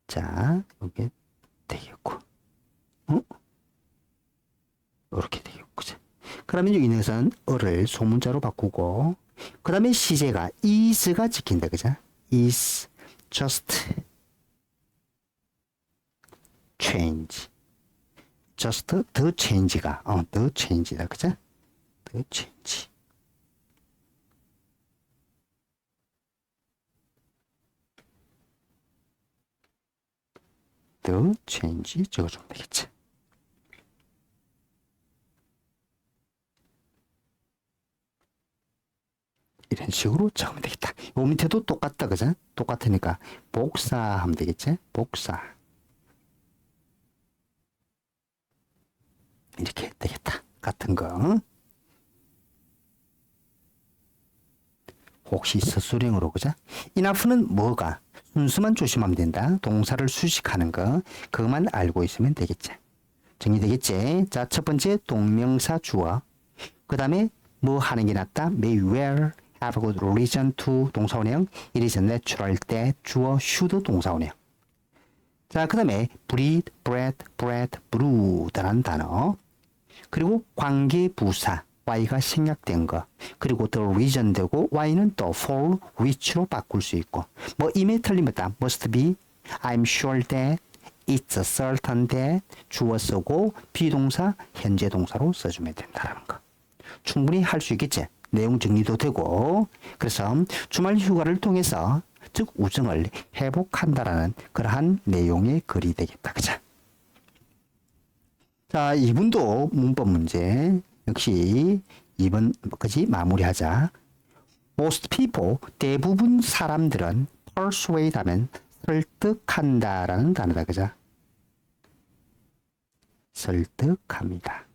자, 이게 되겠고, 이렇게 되겠고, 그죠? 그러면 여기 있는 것은 어를 소문자로 바꾸고, 그 다음에 시제가 is가 지킨다, 그죠? is just change. just the change가, the change다, 그죠? the change. the change 적어주면 되겠지. 이런 식으로 적으면 되겠다. 요 밑에도 똑같다, 그죠? 똑같으니까 복사하면 되겠지? 복사. 이렇게 되겠다. 같은 거. 혹시 서술형으로, 그죠? enough는 뭐가? 순수만 조심하면 된다. 동사를 수식하는 거. 그것만 알고 있으면 되겠지. 정리되겠지? 자, 첫 번째 동명사 주어. 그 다음에 뭐 하는 게 낫다? may well have a good reason to 동사원형. it is natural that 주어 should 동사원형. 자, 그 다음에 breed, bread, bread, brew라는 단어. 그리고 관계부사 y가 생략된 거. 그리고 the reason 되고 y는 또 for which로 바꿀 수 있고. 뭐 임에 틀리면 must be, I'm sure that, it's certain that 주어 쓰고 비동사 현재 동사로 써주면 된다는 거. 충분히 할 수 있겠지. 내용 정리도 되고. 그래서 주말 휴가를 통해서 즉 우정을 회복한다라는 그러한 내용의 글이 되겠다. 그죠? 자, 2분도 문법 문제 역시 2번까지 마무리하자. Most people, 대부분 사람들은 persuade 하면 설득한다라는 단어다. 그죠? 설득합니다.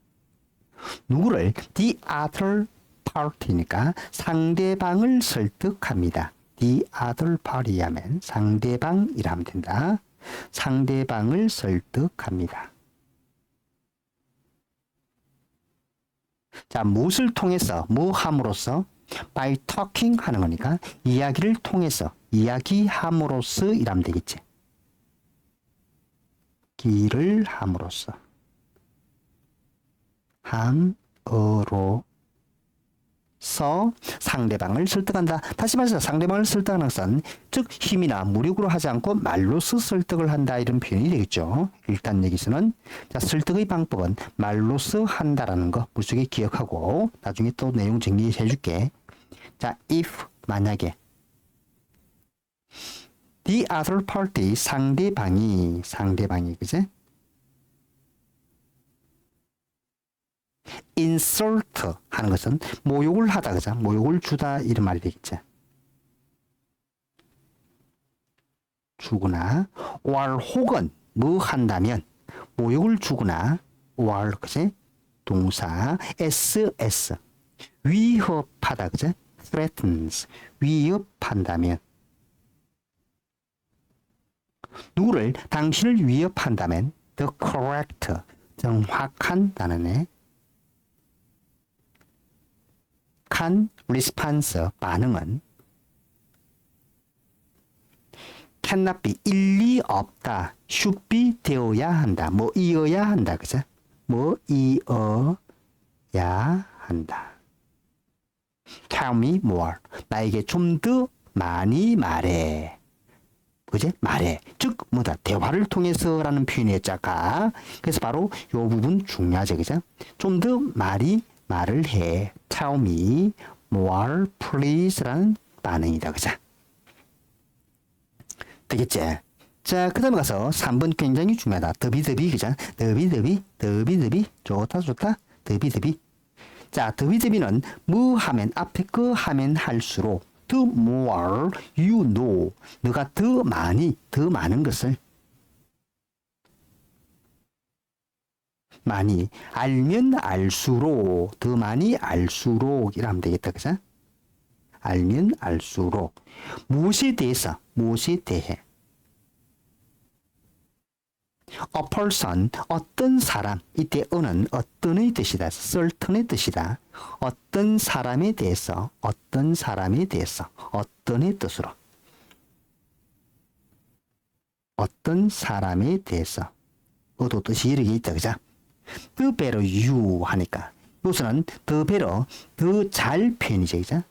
누구를? The other party니까 상대방을 설득합니다. The other party 하면 상대방이라 하면 된다. 상대방을 설득합니다. 자, 무엇을 통해서, 뭐 함으로써? by talking 하는 거니까 이야기를 통해서, 이야기함으로써 이라면 되겠지. 기를 함으로써. 함으로써 상대방을 설득한다. 다시 말해서 상대방을 설득하는 것은 즉 힘이나 무력으로 하지 않고 말로써 설득을 한다 이런 표현이 되겠죠. 일단 여기서는 자, 설득의 방법은 말로써 한다라는 거 물속에 기억하고 나중에 또 내용 정리해 줄게. 자, if 만약에 the other party 상대방이 그제? insult 하는 것은 모욕을 하다, 그죠? 모욕을 주다 이런 말이 되겠죠. 주거나 or 혹은 뭐 한다면 모욕을 주거나 or 그지? 동사 ss 위협하다, 그죠? threatens 위협한다면 누구를 당신을 위협한다면 the correct 정확한 단어네. can response 반응은 cannot be 일리 없다 should be 되어야 한다 뭐 이어야 한다 그죠? 뭐 이어야 한다. tell me more 나에게 좀 더 많이 말해. 그제? 말해. 즉 뭐다 대화를 통해서라는 표현이었죠 아까. 그래서 바로 이 부분 중요하죠 그죠? 좀 더 말을 해. tell me more please라는 반응이다. 그죠? 되겠지? 자, 그 다음에 가서 3번 굉장히 중요하다. 더비더비, 그죠? 더비더비. 좋다. 더비더비. 자, 더비더비는 뭐 하면, 앞에 거 하면 할수록 the more you know. 너가 더 많은 것을 많이, 알면 알수록, 더 많이 알수록 이라면 되겠다. 그죠? 알면 알수록. 무엇에 대해서, 무엇에 대해. A person, 어떤 사람. 이때 어는 어떤의 뜻이다. certain의 뜻이다. 어떤 사람에 대해서, 어떤 사람에 대해서, 어떤의 뜻으로. 어떤 사람에 대해서. 어도 뜻이 여러 개 있다. 그죠? The better you 하니까. 여기서는 the better, 더 잘 표현이죠. 그죠?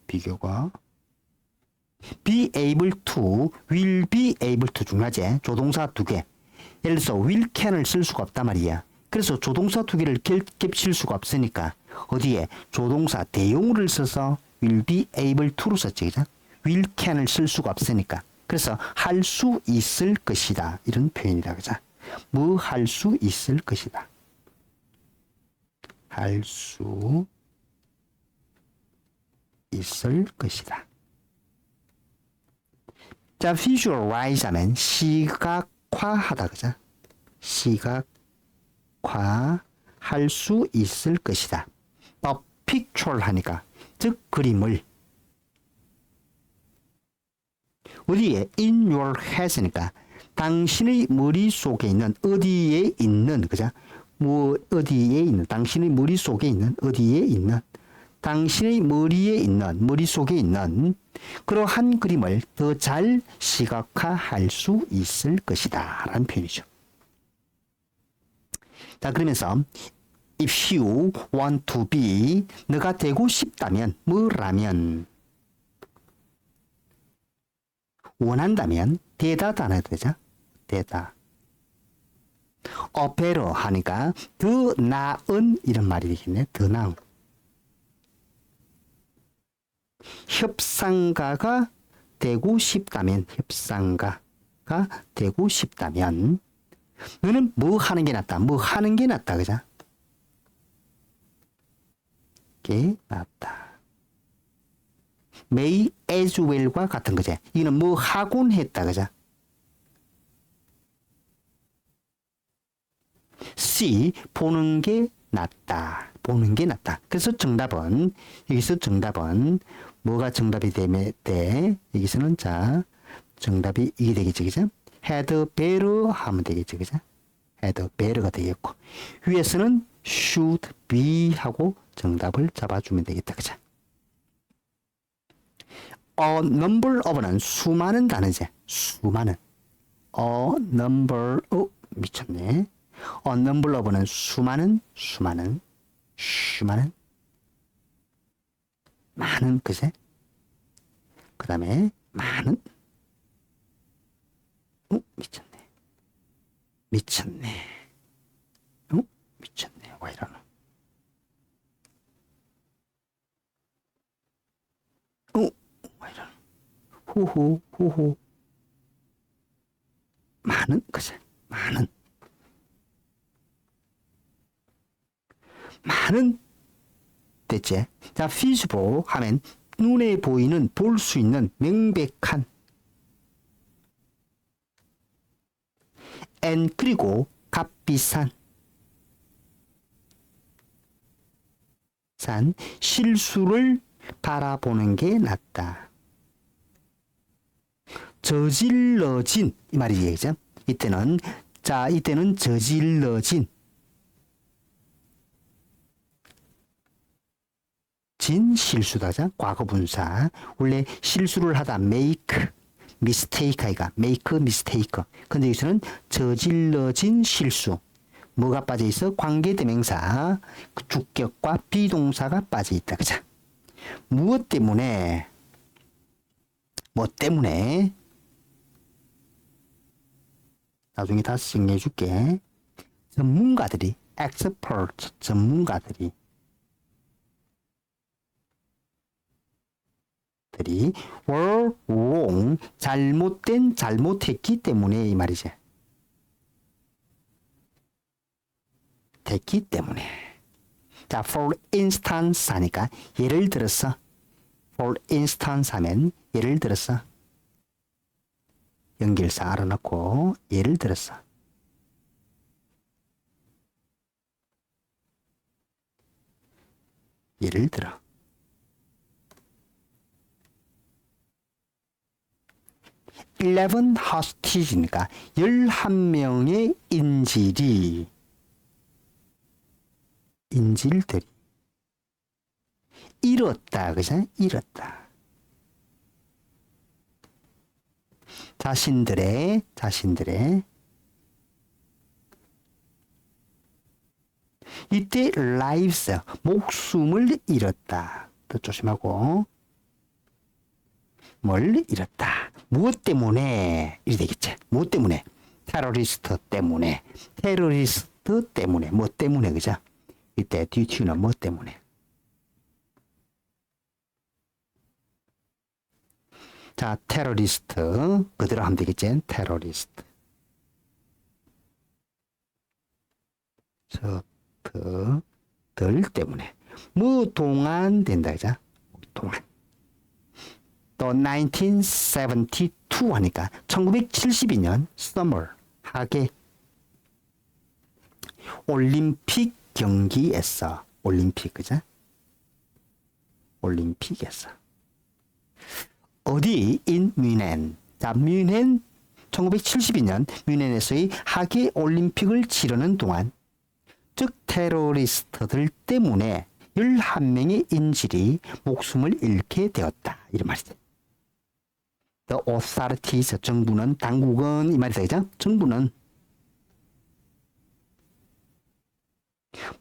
비교가. be able to, will be able to 중요하지. 조동사 두 개. 예를 들어서 will can을 쓸 수가 없단 말이야. 그래서 조동사 두 개를 겹칠 수가 없으니까 어디에 조동사 대용어를 써서 will be able to로 썼지. 그죠? will can을 쓸 수가 없으니까. 그래서 할 수 있을 것이다. 이런 표현이다. 그죠? 뭐 할 수 있을 것이다. 할 수 있을 것이다. 자, visualize 하면 시각화하다. 그죠? 시각화 할 수 있을 것이다. A picture 하니까 즉 그림을 어디에 in your head니까 당신의 머릿속에 있는 어디에 있는 그죠? 뭐 어디에 있는 당신의 머릿속에 있는 어디에 있는 당신의 머리에 있는 머릿속에 있는 그러한 그림을 더 잘 시각화할 수 있을 것이다 라는 표현이죠. 자, 그러면서 if you want to be 너가 되고 싶다면 뭐라면 원한다면 되다 단어도 되죠. 되다. a better 하니까 더 나은 이런 말이 되겠네. 더 나은. 협상가가 되고 싶다면 협상가가 되고 싶다면 너는 뭐 하는 게 낫다. 뭐 하는 게 낫다. 그죠? 게 낫다. may as well과 같은 거지. 이거는 뭐 하곤 했다. 그죠? see 보는 게 낫다. 보는 게 낫다. 그래서 정답은 여기서 정답은 뭐가 정답이 되면 돼? 여기서는 자 정답이 이게 되겠지. 그죠? had better 하면 되겠지. 그죠? had better가 되겠고 위에서는 should be 하고 정답을 잡아주면 되겠다. 그죠? A number of는 수많은 단어지. 수많은. A number 미쳤네. A number of는 수많은 많은 그제? 그 다음에 많은 미쳤네. 미쳤네. 왜 이러나? 왜 이러나? 후후 많은 그제? 많은 됐지? 자, feasible 하면 눈에 보이는 볼 수 있는 명백한 and 그리고 값비싼 실수를 바라보는 게 낫다. 저질러진 이 말이지. 그죠? 이때는 저질러진 실수다. 과거 분사. 원래 실수를 하다 make, mistake 아이가 make, mistake. 근데 여기서는 저질러진 실수. 뭐가 빠져 있어? 관계대명사, 그 주격과 비동사가 빠져 있다. 그죠? 무엇 때문에? 뭐 때문에? 나중에 다시 정리해 줄게. 전문가들이, expert, 전문가들이 were wrong, 잘못했기 때문에 이 말이지. 됐기 때문에. 자, for instance 하니까 예를 들어서 for instance 하면 예를 들어서 연결사 알아놓고 예를 들어서 예를 들어 11 hostage니까 11명의 인질들이 잃었다. 그죠? 잃었다. 자신들의 이때 lives 목숨을 잃었다. 더 조심하고 뭘 잃었다. 무엇 때문에 이래 되겠지. 무엇 때문에? 테러리스트 때문에. 뭐 때문에 그죠? 이때 뒤치는 뭐 때문에? 자, 테러리스트 그대로 하면 되겠지. 테러리스트 저들 때문에 무동안 된다 그죠? 동안. 또 1972 하니까 1972년 summer 하계 올림픽 경기에서 올림픽 그죠? 올림픽에서 어디 in 뮌헨. 자, 뮌헨 1972년 뮌헨에서의 하계 올림픽을 치르는 동안 즉 테러리스트들 때문에 11명의 인질이 목숨을 잃게 되었다. 이런 말이죠. The authorities, 정부는, 당국은 이 말이다. 그죠? 정부는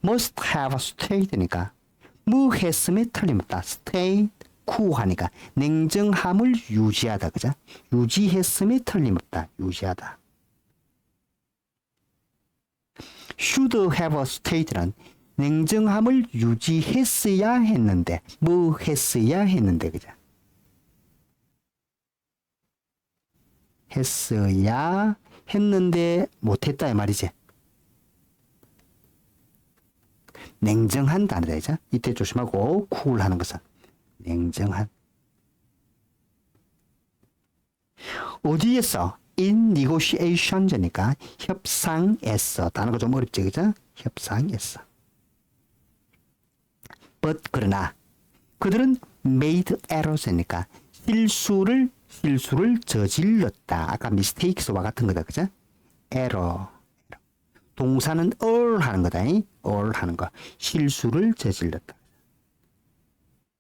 must have stayed니까 무했음에 틀림없다. stayed, cool하니까 냉정함을 유지하다. 그죠? 유지했음에 틀림없다. 유지하다. should have stayed는 냉정함을 유지했어야 했는데 뭐 했어야 했는데 그죠? 했어야 했는데 못했다 이 말이지. 냉정한 단어다 그죠? 이때 조심하고 쿨하는 것은 냉정한. 어디에서? in negotiations니까 협상에서. 단어가 좀 어렵지 그죠? 협상에서. but 그러나 그들은 made errors니까 실수를 저질렀다. 아까 mistakes와 같은 거다. 그죠? error. 동사는 all 하는 거다. all 하는 거. 실수를 저질렀다.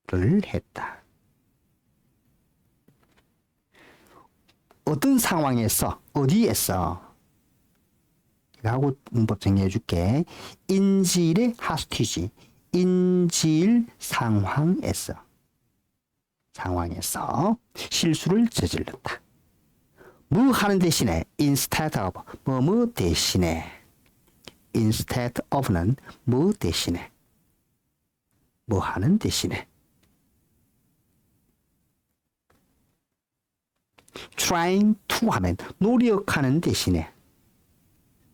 를 했다. 어떤 상황에서 어디에서 하고 문법 정리해 줄게. 인질의 hostage. 인질 상황에서 실수를 저질렀다. 뭐 하는 대신에 instead of 뭐 대신에 instead of는 뭐 대신에 뭐 하는 대신에 trying to 하면 노력하는 대신에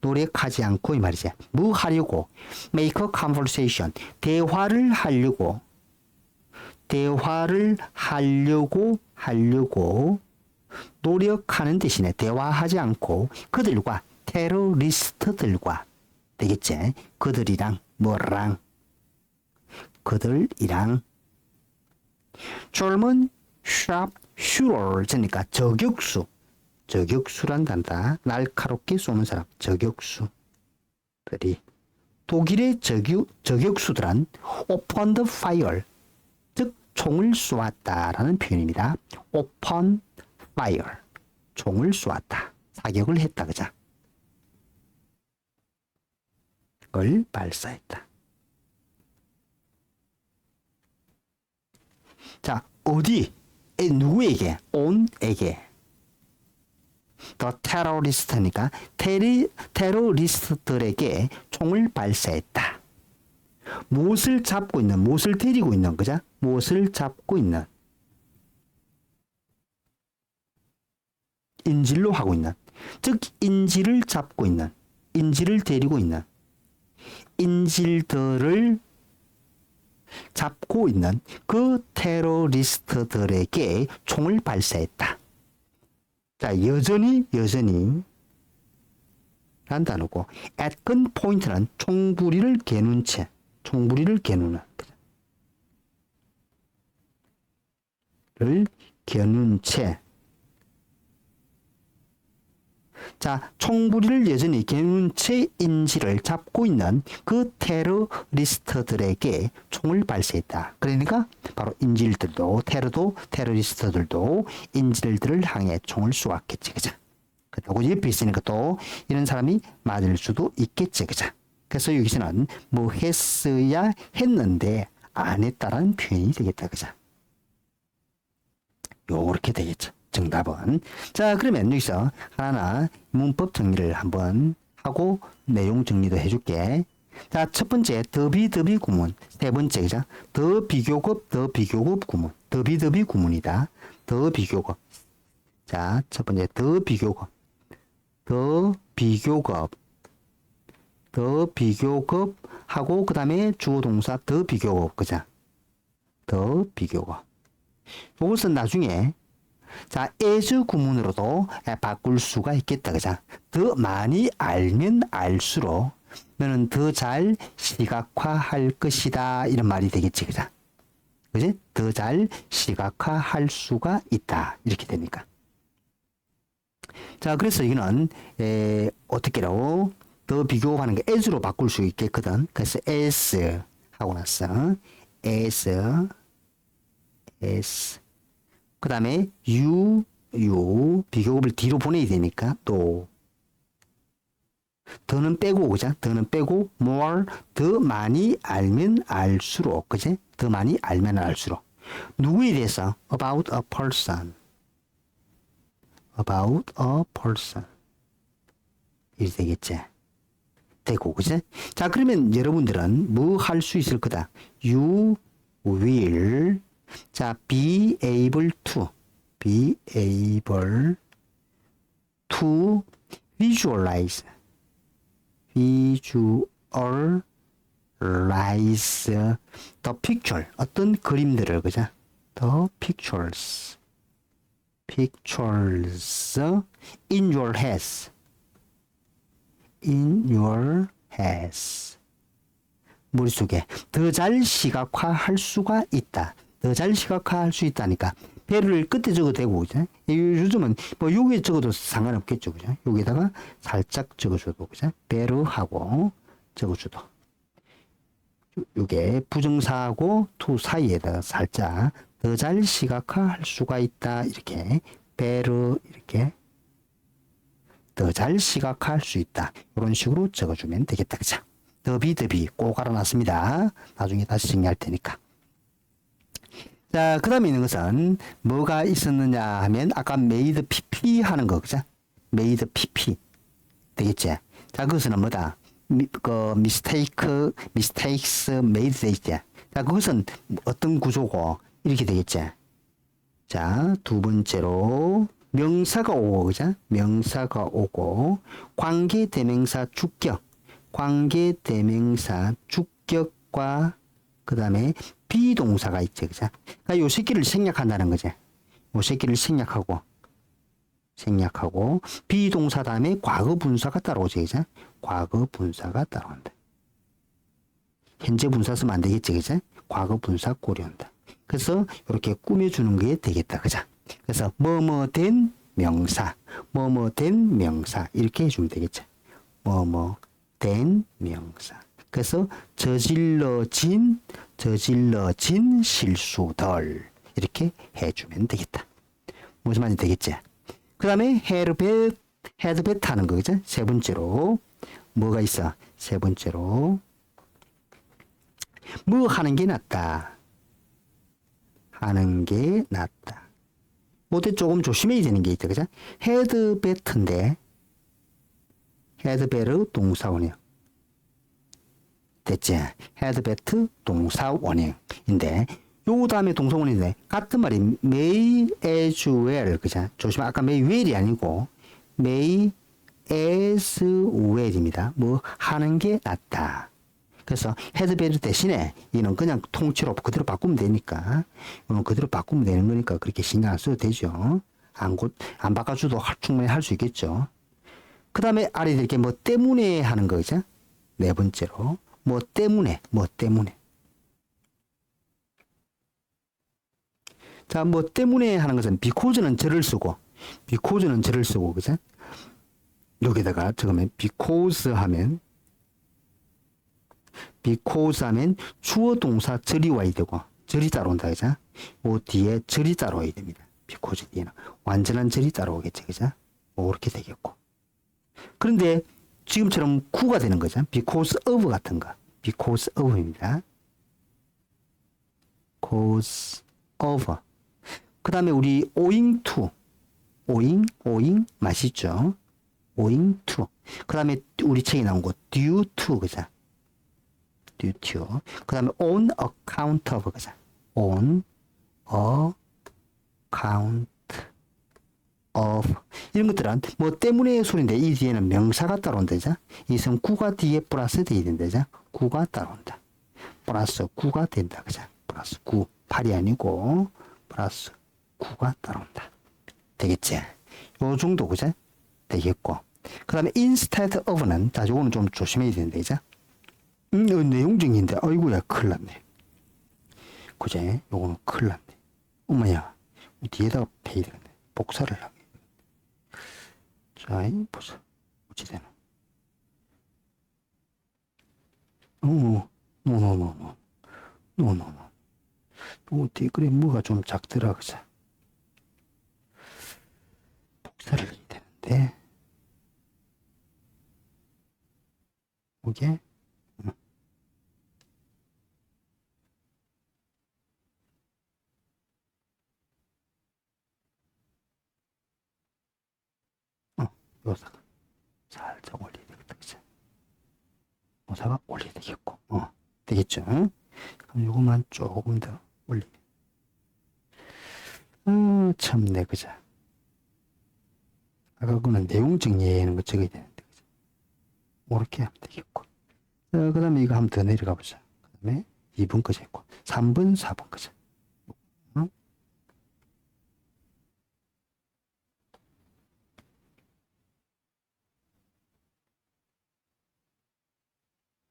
노력하지 않고 이 말이지. 뭐 하려고 make a conversation 대화를 하려고 노력하는 대신에 대화하지 않고 그들과 테러리스트들과 되겠지. 그들이랑 뭐랑 그들이랑 젊은 sharp shooter니까 저격수란 단다. 날카롭게 쏘는 사람 저격수들이 독일의 저격수들은 open the fire 즉 총을 쏘았다라는 표현입니다. open fire 총을 쏘았다. 사격을 했다. 그죠? 을 발사했다. 자, 어디? 누구에게? on에게. The terrorist니까 테러리스트들에게 총을 발사했다. 무엇을 잡고 있는, 무엇을 데리고 있는, 그죠? 무엇을 잡고 있는. 인질로 하고 있는. 즉, 인질을 잡고 있는, 인질을 데리고 있는, 인질들을 잡고 있는 그 테러리스트들에게 총을 발사했다. 자, 여전히 란 단어고 at gunpoint는 총부리를 겨눈 채 총부리를 겨누는 겨눈 채. 자, 총부리를 여전히 겨눈 채 인지를 잡고 있는 그 테러리스트들에게 총을 발사했다. 그러니까 바로 인질들도 테러리스트들도 인질들을 향해 총을 쏘았겠지, 그죠? 그리고 옆에 있으니까 또 이런 사람이 맞을 수도 있겠지, 그죠? 그래서 여기서는 뭐 했어야 했는데 안 했다라는 표현이 되겠다, 그죠? 요렇게 되겠죠. 정답은. 자, 그러면 여기서 하나하나 문법 정리를 한번 하고 내용 정리도 해줄게. 자, 첫 번째 더비 구문. 세 번째, 그죠? 더 비교급 구문. 더비 구문이다. 더 비교급. 자, 첫 번째 더 비교급. 더 비교급 하고 그 다음에 주어 동사 더 비교급, 그죠? 더 비교급. 이것은 나중에 자, as 구문으로도 바꿀 수가 있겠다, 그죠? 더 많이 알면 알수록 너는 더 잘 시각화할 것이다, 이런 말이 되겠지, 그죠? 그지? 더 잘 시각화할 수가 있다, 이렇게 되니까. 자, 그래서 이거는 어떻게라고 더 비교하는 게 as로 바꿀 수 있겠거든. 그래서 as 하고 났어. as 그 다음에 you 비교급을 뒤로 보내야 되니까 또 더는 빼고, 그죠? 더는 빼고 more 더 많이 알면 알수록, 그지? 더 많이 알면 알수록 누구에 대해서 about a person 이렇게 되겠지? 되고, 그지? 자, 그러면 여러분들은 뭐 할 수 있을 거다? You will 자, be able to visualize the picture 어떤 그림들을, 그죠? the pictures in your head 머릿속에 더 잘 시각화할 수가 있다. 더 잘 시각화할 수 있다니까. 배를 끝에 적어도 되고, 그죠? 요즘은 뭐 여기에 적어도 상관없겠죠, 그죠? 여기다가 살짝 적어줘도, 그죠? 배르하고 적어줘도. 요게 부정사하고 to 사이에다가 살짝 더 잘 시각화할 수가 있다. 이렇게 배르 이렇게 더 잘 시각화할 수 있다. 이런 식으로 적어주면 되겠다, 그죠? 더비 꼭 알아놨습니다. 나중에 다시 정리할 테니까. 자, 그 다음에 있는 것은 뭐가 있었느냐 하면 아까 made pp 하는 거, 그죠? made pp 되겠지? 자, 그것은 뭐다? mistakes made 되겠지? 자, 그것은 어떤 구조고 이렇게 되겠지? 자, 두 번째로 명사가 오고, 그죠? 명사가 오고 관계대명사 주격과 그 다음에 비동사가 있죠, 그죠? 그러니까 요 새끼를 생략한다는 거지. 요 새끼를 생략하고 비동사 다음에 과거 분사가 따라오죠, 그죠? 과거 분사가 따라온다. 현재 분사 쓰면 안 되겠지, 그죠? 과거 분사 고려한다. 그래서 이렇게 꾸며주는 게 되겠다, 그죠? 그래서 뭐뭐된 명사 이렇게 해주면 되겠죠. 뭐뭐된 명사. 그래서 저질러진 실수들 이렇게 해주면 되겠다. 무슨 말인지 되겠지? 그 다음에 헤드벳 하는 거, 그죠? 세 번째로 뭐가 있어? 세 번째로 뭐 하는 게 낫다. 뭐때 조금 조심해야 되는 게 있다, 그죠? 헤드벳인데 헤드벳의 동사원이요. 됐지? 헤드베트 동사원형인데 요 다음에 동사원인데 같은 말이 may as well, 그죠? 조심, 아까 may well이 아니고 may as well입니다. 뭐 하는 게 낫다. 그래서 헤드베트 대신에 이는 그냥 통째로 그대로 바꾸면 되니까 이는 그대로 바꾸면 되는 거니까 그렇게 신경 안 써도 되죠. 안 바꿔줘도 충분히 할 수 있겠죠. 그 다음에 아래 이렇게 뭐 때문에 하는 거죠. 네 번째로 뭐 때문에. 자, 뭐 때문에 하는 것은 because는 절을 쓰고, 그죠? 여기다가 적으면 because 하면 주어 동사 절이 와야 되고, 절이 따라온다, 그죠? 뭐 뒤에 절이 따라와야 됩니다. because 뒤에는 완전한 절이 따라오겠죠, 그죠? 뭐 이렇게 되겠고. 그런데 지금처럼 구가 되는 거죠. because of 같은 거. because of입니다. because of. 그 다음에 우리 owing to. owing 맛있죠. owing to. 그 다음에 우리 책에 나온 거 due to, 그죠? due to. 그 다음에 on account of, 그죠? on account of. 이런 것들은 뭐 때문에 소리인데 이 뒤에는 명사가 따라온다, 그죠? 이선 구가 뒤에 플러스 돼야 된다, 그죠? 구가 따라온다. 플러스 구가 된다, 그죠? 플러스 구. 8이 아니고 플러스 9가 따라온다. 되겠지? 요 정도, 그죠? 되겠고. 그 다음에 instead of는, 자, 요거는 좀 조심해야 되는데, 그죠? 내용적인데, 아이고야, 큰일 났네. 그제? 요거는 큰일 났네. 어머야, 뒤에다가 패야 되겠네. 복사를 하게. 자, 보자. 어찌되나. 노노노노노노노노노. 댓글에 뭐가 좀 작더라, 그죠? 복사를 해야 되는데. 이게, 요사가 살짝 올려야 되겠다, 그죠? 요사가 올려야 되겠고, 되겠죠? 그럼 요거만 조금 더 올리면. 참네, 그죠? 아까 그거는 내용 정리하는 거 적어야 되는데, 그죠? 이렇게 하면 되겠고. 그 다음에 이거 한번 더 내려가 보자. 그 다음에 2번 거지 했고, 3번, 4번 거지. 응?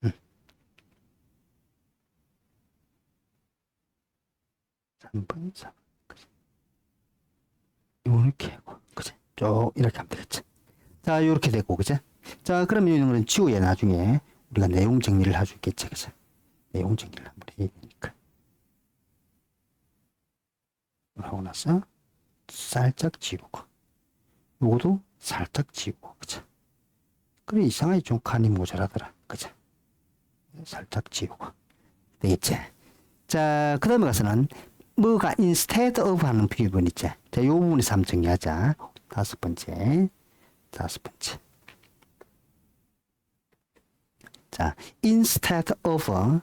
응. 3번, 4번. 그지? 이렇게 하고, 그지? 쭉 이렇게 하면 되겠지. 자, 이렇게 되고, 그지? 자, 그러면 이런 거는 지우에 나중에 우리가 내용 정리를 할 수 있겠지, 그지? 내용 정리를 한번 해야 되니까. 하고 나서 살짝 지우고, 요것도 살짝 지우고, 그죠? 그래, 이상하게 좀 칸이 모자라더라, 그죠? 살짝 지우고. 되겠지? 자, 그 다음에 가서는 뭐가 instead of 하는 부분 있지? 자, 요 부분에서 한번 정리하자. 다섯 번째. 자, instead of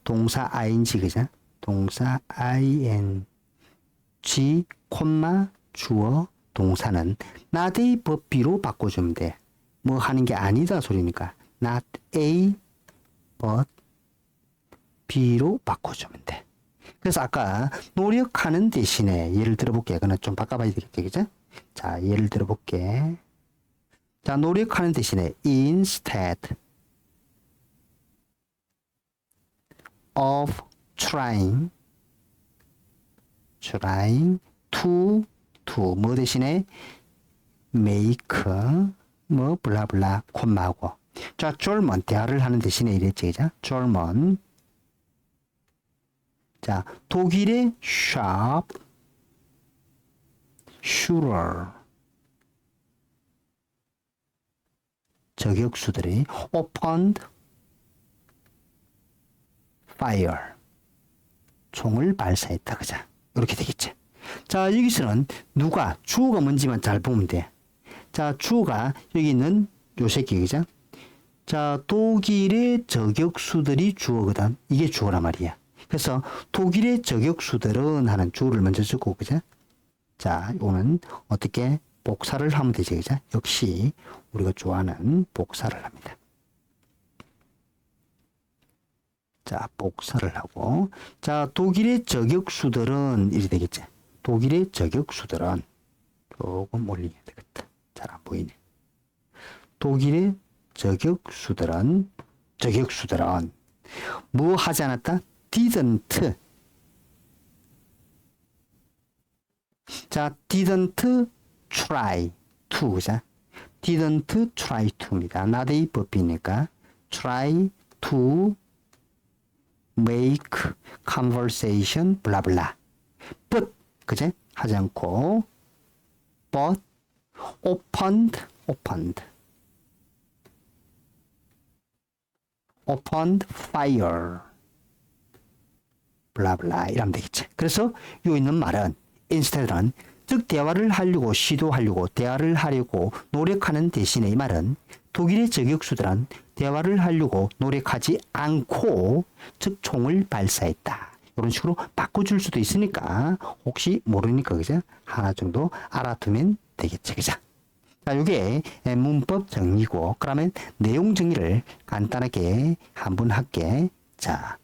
동사 ing, 그죠? 동사 ing, 콤마 주어 동사는 not A but B로 바꿔주면 돼. 뭐 하는 게 아니다 소리니까 not A but B로 바꿔주면 돼. 그래서 아까 노력하는 대신에 예를 들어볼게. 그는 좀 바꿔봐야 되겠죠, 그죠? 자, 예를 들어볼게. 자, 노력하는 대신에 instead of trying to 뭐 대신에 make 뭐 블라블라 콤마하고. 자, German 대화를 하는 대신에 이랬지, 그죠? German. 자, 독일의 shop shooter 저격수들이 opened fire 총을 발사했다, 그죠? 이렇게 되겠지. 자, 여기서는 누가 주어가 뭔지만 잘 보면 돼. 자, 주어가 여기 있는 요 새끼, 그죠? 자, 독일의 저격수들이 주어거든. 이게 주어란 말이야. 그래서 독일의 저격수들은 하는 주어를 먼저 쓰고, 그죠? 자, 이거는 어떻게 복사를 하면 되지, 그죠? 역시 우리가 좋아하는 복사를 합니다. 자, 복사를 하고. 자, 독일의 저격수들은 이리 되겠지. 독일의 저격수들은 조금 올려야 되겠다. 잘 안 보이네. 독일의 저격수들은 저격수들은 뭐 하지 않았다? didn't. 자, didn't try to. 그죠? didn't try to입니다. not의 법이니까 try to make conversation 블라블라. but 그제? 하지 않고 but opened fire 블라블라 이러면 되겠지. 그래서 요 있는 말은 instead는 즉 대화를 하려고 시도하려고 대화를 하려고 노력하는 대신에 이 말은 독일의 저격수들은 대화를 하려고 노력하지 않고 즉 총을 발사했다. 이런 식으로 바꿔줄 수도 있으니까 혹시 모르니까 그죠? 하나 정도 알아두면 되겠지. 그죠? 자, 요게 문법 정리고 그러면 내용 정리를 간단하게 한번 할게. 자,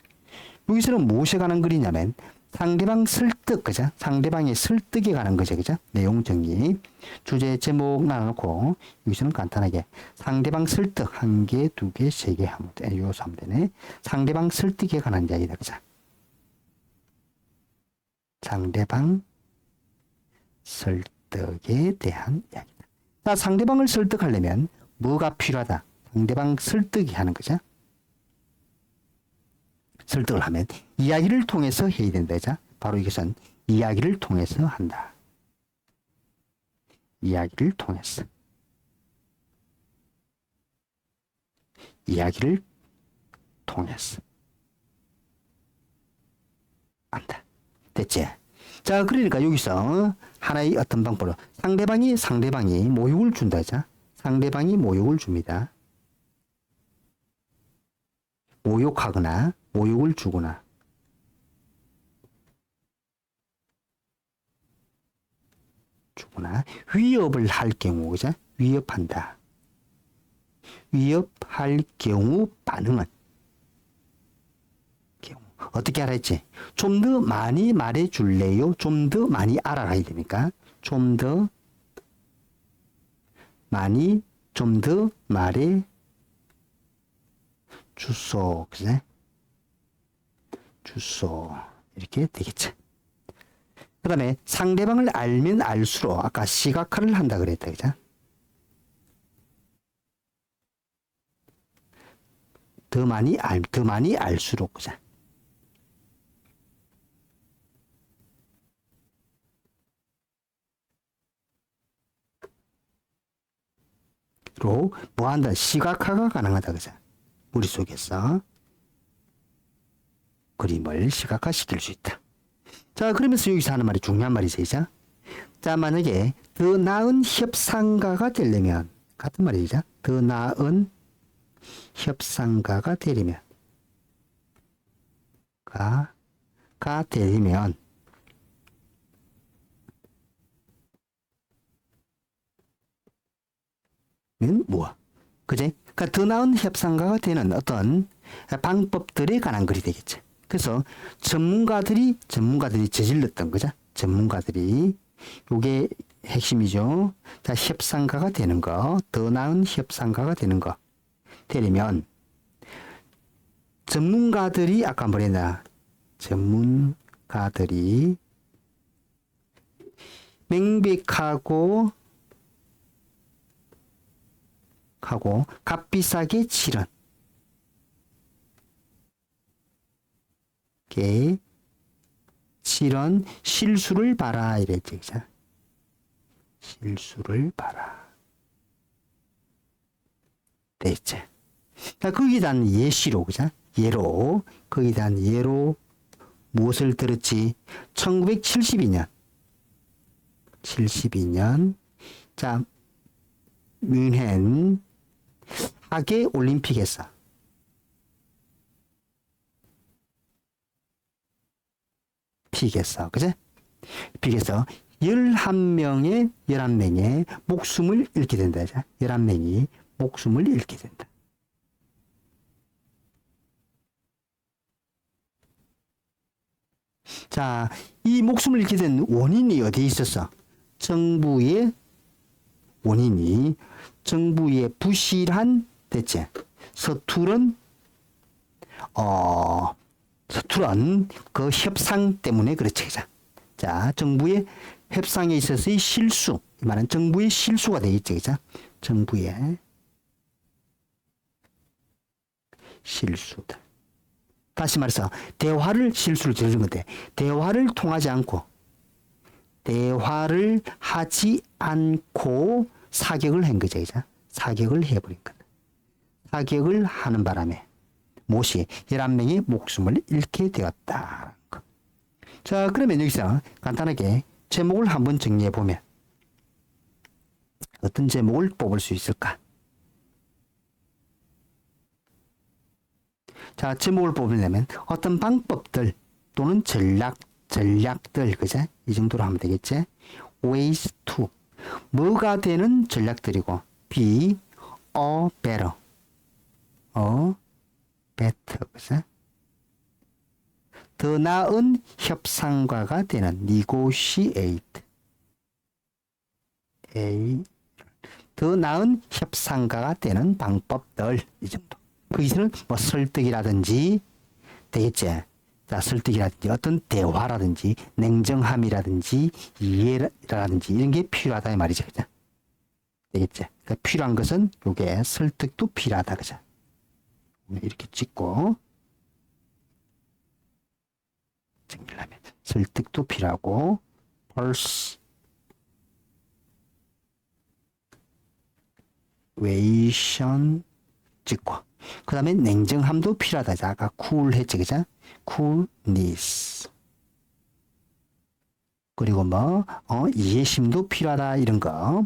여기서는 무엇에 관한 글이냐면 상대방 설득, 그죠? 상대방의 설득에 관한 거죠, 그죠? 내용 정리. 주제 제목 나눠놓고, 여기서는 간단하게 상대방 설득 1개, 2개, 3개 하면 돼. 요소 하면 되네. 상대방 설득에 관한 이야기다, 그죠? 상대방 설득에 대한 이야기다. 자, 상대방을 설득하려면 뭐가 필요하다? 상대방 설득이 하는 거죠? 설득을 하면 이야기를 통해서 해야 된다. 자, 바로 이것은 이야기를 통해서 한다. 이야기를 통해서. 이야기를 통해서 한다. 됐지? 자, 그러니까 여기서 하나의 어떤 방법으로 상대방이 모욕을 준다. 자, 상대방이 모욕을 줍니다. 모욕하거나 모욕을 주거나 위협을 할 경우, 그죠? 위협한다. 위협할 경우 반응은 어떻게 알았지? 좀 더 많이 말해 줄래요? 좀 더 많이 알아가야 되니까 좀 더 말해 주소, 그죠? 주소 이렇게 되겠죠. 그 다음에 상대방을 알면 알수록 아까 시각화를 한다 그랬다, 그죠? 더 많이 알수록, 그죠? 로 뭐 한다? 시각화가 가능하다, 그죠? 머릿속에서 그림을 시각화시킬 수 있다. 자, 그러면서 여기서 하는 말이 중요한 말이 있어요. 자, 만약에 더 나은 협상가가 되려면 같은 말이죠. 더 나은 협상가가 되려면 되려면 뭐야? 그제? 그러니까 더 나은 협상가가 되는 어떤 방법들에 관한 글이 되겠죠. 그래서 전문가들이 저질렀던 거죠. 전문가들이 요게 핵심이죠. 자, 협상가가 되는 거, 더 나은 협상가가 되는 거 되려면 전문가들이 아까 뭐랬나? 전문가들이 명백하고 값비싸게 치른 실수를 봐라 이랬지, 그죠? 실수를 봐라. 됐지? 자, 거기에 대한 예시로, 그죠? 거기에 대한 예로 무엇을 들었지? 1972년. 자, 뮌헨 하계 올림픽에서 그제? 픽에서 11명의 목숨을 잃게 된다. 11명이 목숨을 잃게 된다. 자, 이 목숨을 잃게 된 원인이 어디에 있었어? 정부의 부실한 대책, 서투른 서투른 그 협상 때문에 그렇지. 자, 정부의 협상에 있어서의 실수, 이 말은 정부의 실수가 되겠죠. 그죠? 정부의 실수다. 다시 말해서 대화를 실수를 저지른 건데 대화를 통하지 않고 대화를 하지 않고 사격을 한 거죠. 그죠? 사격을 해버린 거다. 사격을 하는 바람에 못이 11명의 목숨을 잃게 되었다. 자, 그러면 여기서 간단하게 제목을 한번 정리해 보면 어떤 제목을 뽑을 수 있을까? 자, 제목을 뽑으려면 어떤 방법들 또는 전략들, 그제? 이 정도로 하면 되겠지? ways to. 뭐가 되는 전략들이고, be a better. better, 그제? 더 나은 협상가가 되는 negotiate. 더 나은 협상가가 되는 방법들, 이 정도. 거기서는 뭐 설득이라든지 되겠지. 자, 설득이라든지 어떤 대화라든지 냉정함이라든지 이해라든지 이런 게 필요하다 이 말이죠. 그죠? 되겠지. 그러니까 필요한 것은 요게 설득도 필요하다. 그죠? 이렇게 찍고 정리하면 설득도 필요하고 persuasion 찍고 그 다음에 냉정함도 필요하다. 아까 cool했지, 그죠? coolness. 그리고 이해심도 필요하다, 이런 거.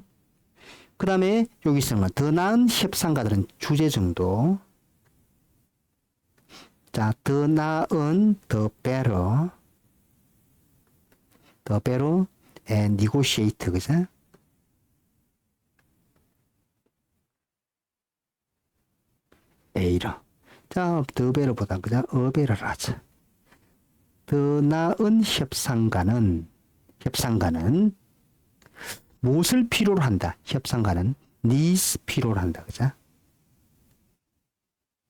그 다음에 여기 있으면 더 나은 협상가들은 주제 정도. 자, 더 나은, 더 better. 더 better and negotiate, 그죠? A로. 자, 더 베러보다 그냥 어베러를 하자. 더 나은 협상가는 무엇을 필요로 한다? 협상가는 needs 필요로 한다. 그죠?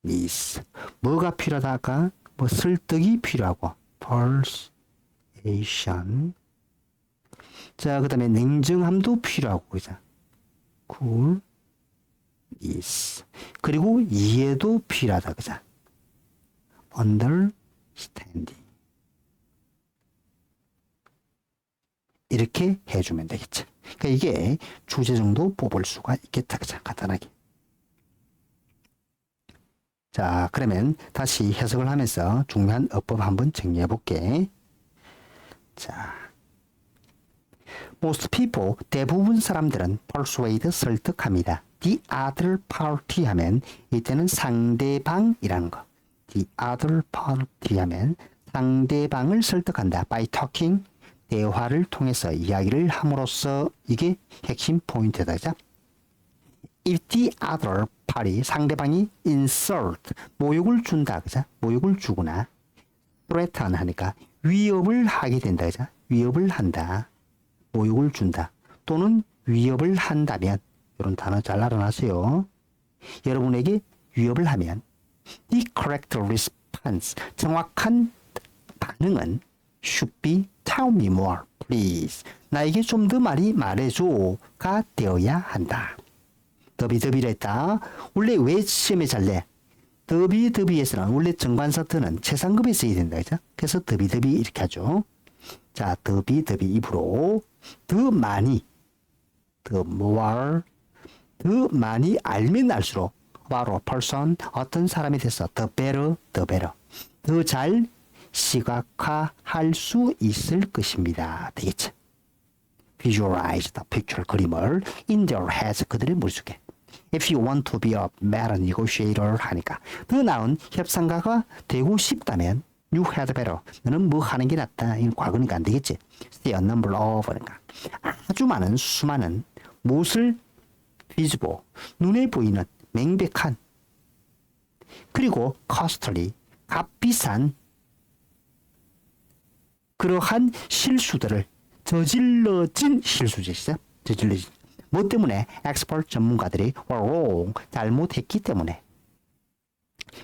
needs. 뭐가 필요하다? 아까 설득이 필요하고 persuasion. 자, 그 다음에 냉정함도 필요하고, 그죠? cool. 그리고 이해도 필요하다. 그죠? understanding. 이렇게 해주면 되겠죠. 그러니까 이게 주제 정도 뽑을 수가 있겠다. 그죠? 간단하게. 자, 그러면 다시 해석을 하면서 중요한 어법 한번 정리해 볼게. 자, most people, 대부분 사람들은 persuade, 설득합니다. the other party 하면 이때는 상대방이라는 거. the other party 하면 상대방을 설득한다. by talking, 대화를 통해서 이야기를 함으로써 이게 핵심 포인트다. 그죠? if the other party, 상대방이 insult, 모욕을 준다. 그죠? 모욕을 주거나 threaten 하니까 위협을 하게 된다. 그죠? 위협을 한다. 모욕을 준다. 또는 위협을 한다면 이런 단어 잘 알아놨어요. 여러분에게 위협을 하면 the correct response, 정확한 반응은 should be tell me more, please. 나에게 좀 더 많이 말해줘가 되어야 한다. 더비더비를 했다. 원래 왜 시험에 잘 내? 더비더비에서는 원래 정관사 더는 최상급에 써야 된다. 그죠? 그래서 더비더비 이렇게 하죠. 자, 더비더비 입으로 더 많이, 더 more, 더 많이 알면 알수록 바로 person, 어떤 사람이 돼서 the better, the better. 더 잘 시각화할 수 있을 것입니다. 되겠죠? visualize the picture, 그림을 in their heads, 그들의 머릿속에. If you want to be a better negotiator 하니까 더 나은 협상가가 되고 싶다면 you had better. 너는 뭐 하는 게 낫다. 이건 과거니까 안 되겠지. Stay a number of. 그러니까 아주 많은 수많은 무엇을 visible, 눈에 보이는 명백한 그리고 costly, 값비싼 그러한 실수들을 저질러진 실수죠. 저질러진. 뭐 때문에 expert 전문가들이 were wrong, 잘못했기 때문에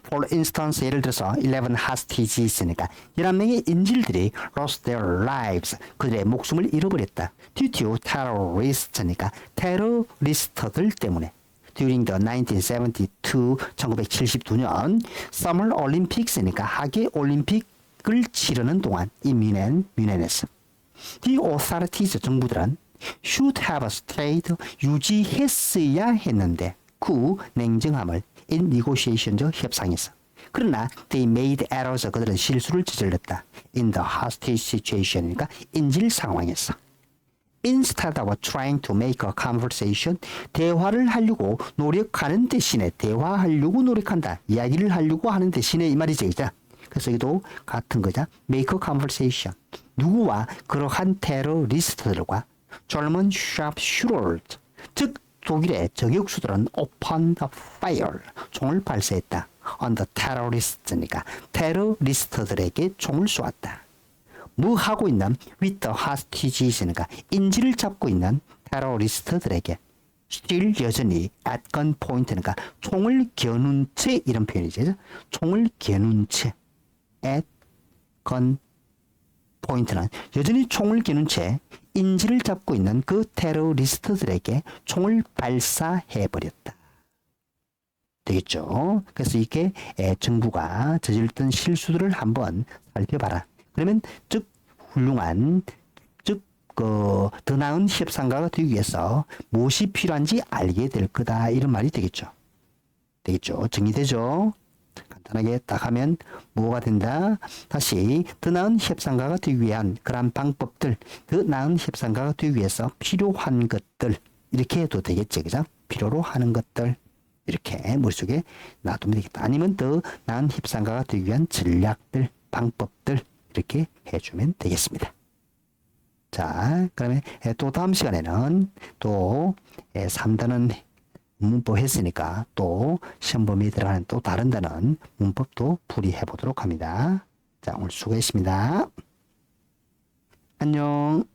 For instance, 예를 들어서 11 hostages 있으니까 11명의 인질들이 lost their lives. 그들의 목숨을 잃어버렸다. Due to terrorists.니까 테러리스트들 때문에. During the 1972, 1972년 Summer Olympics니까 하계 올림픽을 치르는 동안 이 뮌헨에서 The authorities, 정부들은 should have stayed, 유지했어야 했는데 그 냉정함을 in negotiation, 협상에서. 그러나 they made errors, 그들은 실수를 저질렀다. in the hostage situation, 그러니까 인질 상황에서. Instead of trying to make a conversation, 대화를 하려고 노력하는 대신에 대화하려고 노력한다. 이야기를 하려고 하는 대신에 이 말이죠. 그죠? 그래서 여기도 같은 거죠. Make a conversation. 누구와 그러한 테러리스트들과 젊은 sharpshooters, 즉 독일의 저격수들은 open the fire, 총을 발사했다. on the terrorists,니까 테러리스트들에게 총을 쏘았다. 뭐 하고 있는 with the hostages니까 인질을 잡고 있는 테러리스트들에게 still 여전히 at gunpoint니까 총을 겨눈 채, 이런 표현이죠. 총을 겨눈 채 at gunpoint는 여전히 총을 겨눈 채 인질을 잡고 있는 그 테러리스트들에게 총을 발사해버렸다. 되겠죠? 그래서 이게 정부가 저질렀던 실수들을 한번 살펴봐라. 그러면 즉 훌륭한, 즉 더 나은 협상가가 되기 위해서 무엇이 필요한지 알게 될 거다, 이런 말이 되겠죠. 되겠죠? 정리되죠? 간단하게 딱 하면 뭐가 된다? 다시 더 나은 협상가가 되기 위한 그러한 방법들, 더 나은 협상가가 되기 위해서 필요한 것들, 이렇게 해도 되겠죠. 그죠? 필요로 하는 것들, 이렇게 머릿속에 놔두면 되겠다. 아니면 더 나은 협상가가 되기 위한 전략들, 방법들, 이렇게 해주면 되겠습니다. 자, 그러면 또 다음 시간에는 또 3단원 문법 했으니까 또 시험 범위에 들어가는 또 다른 단원 문법도 풀이해 보도록 합니다. 자, 오늘 수고했습니다. 안녕.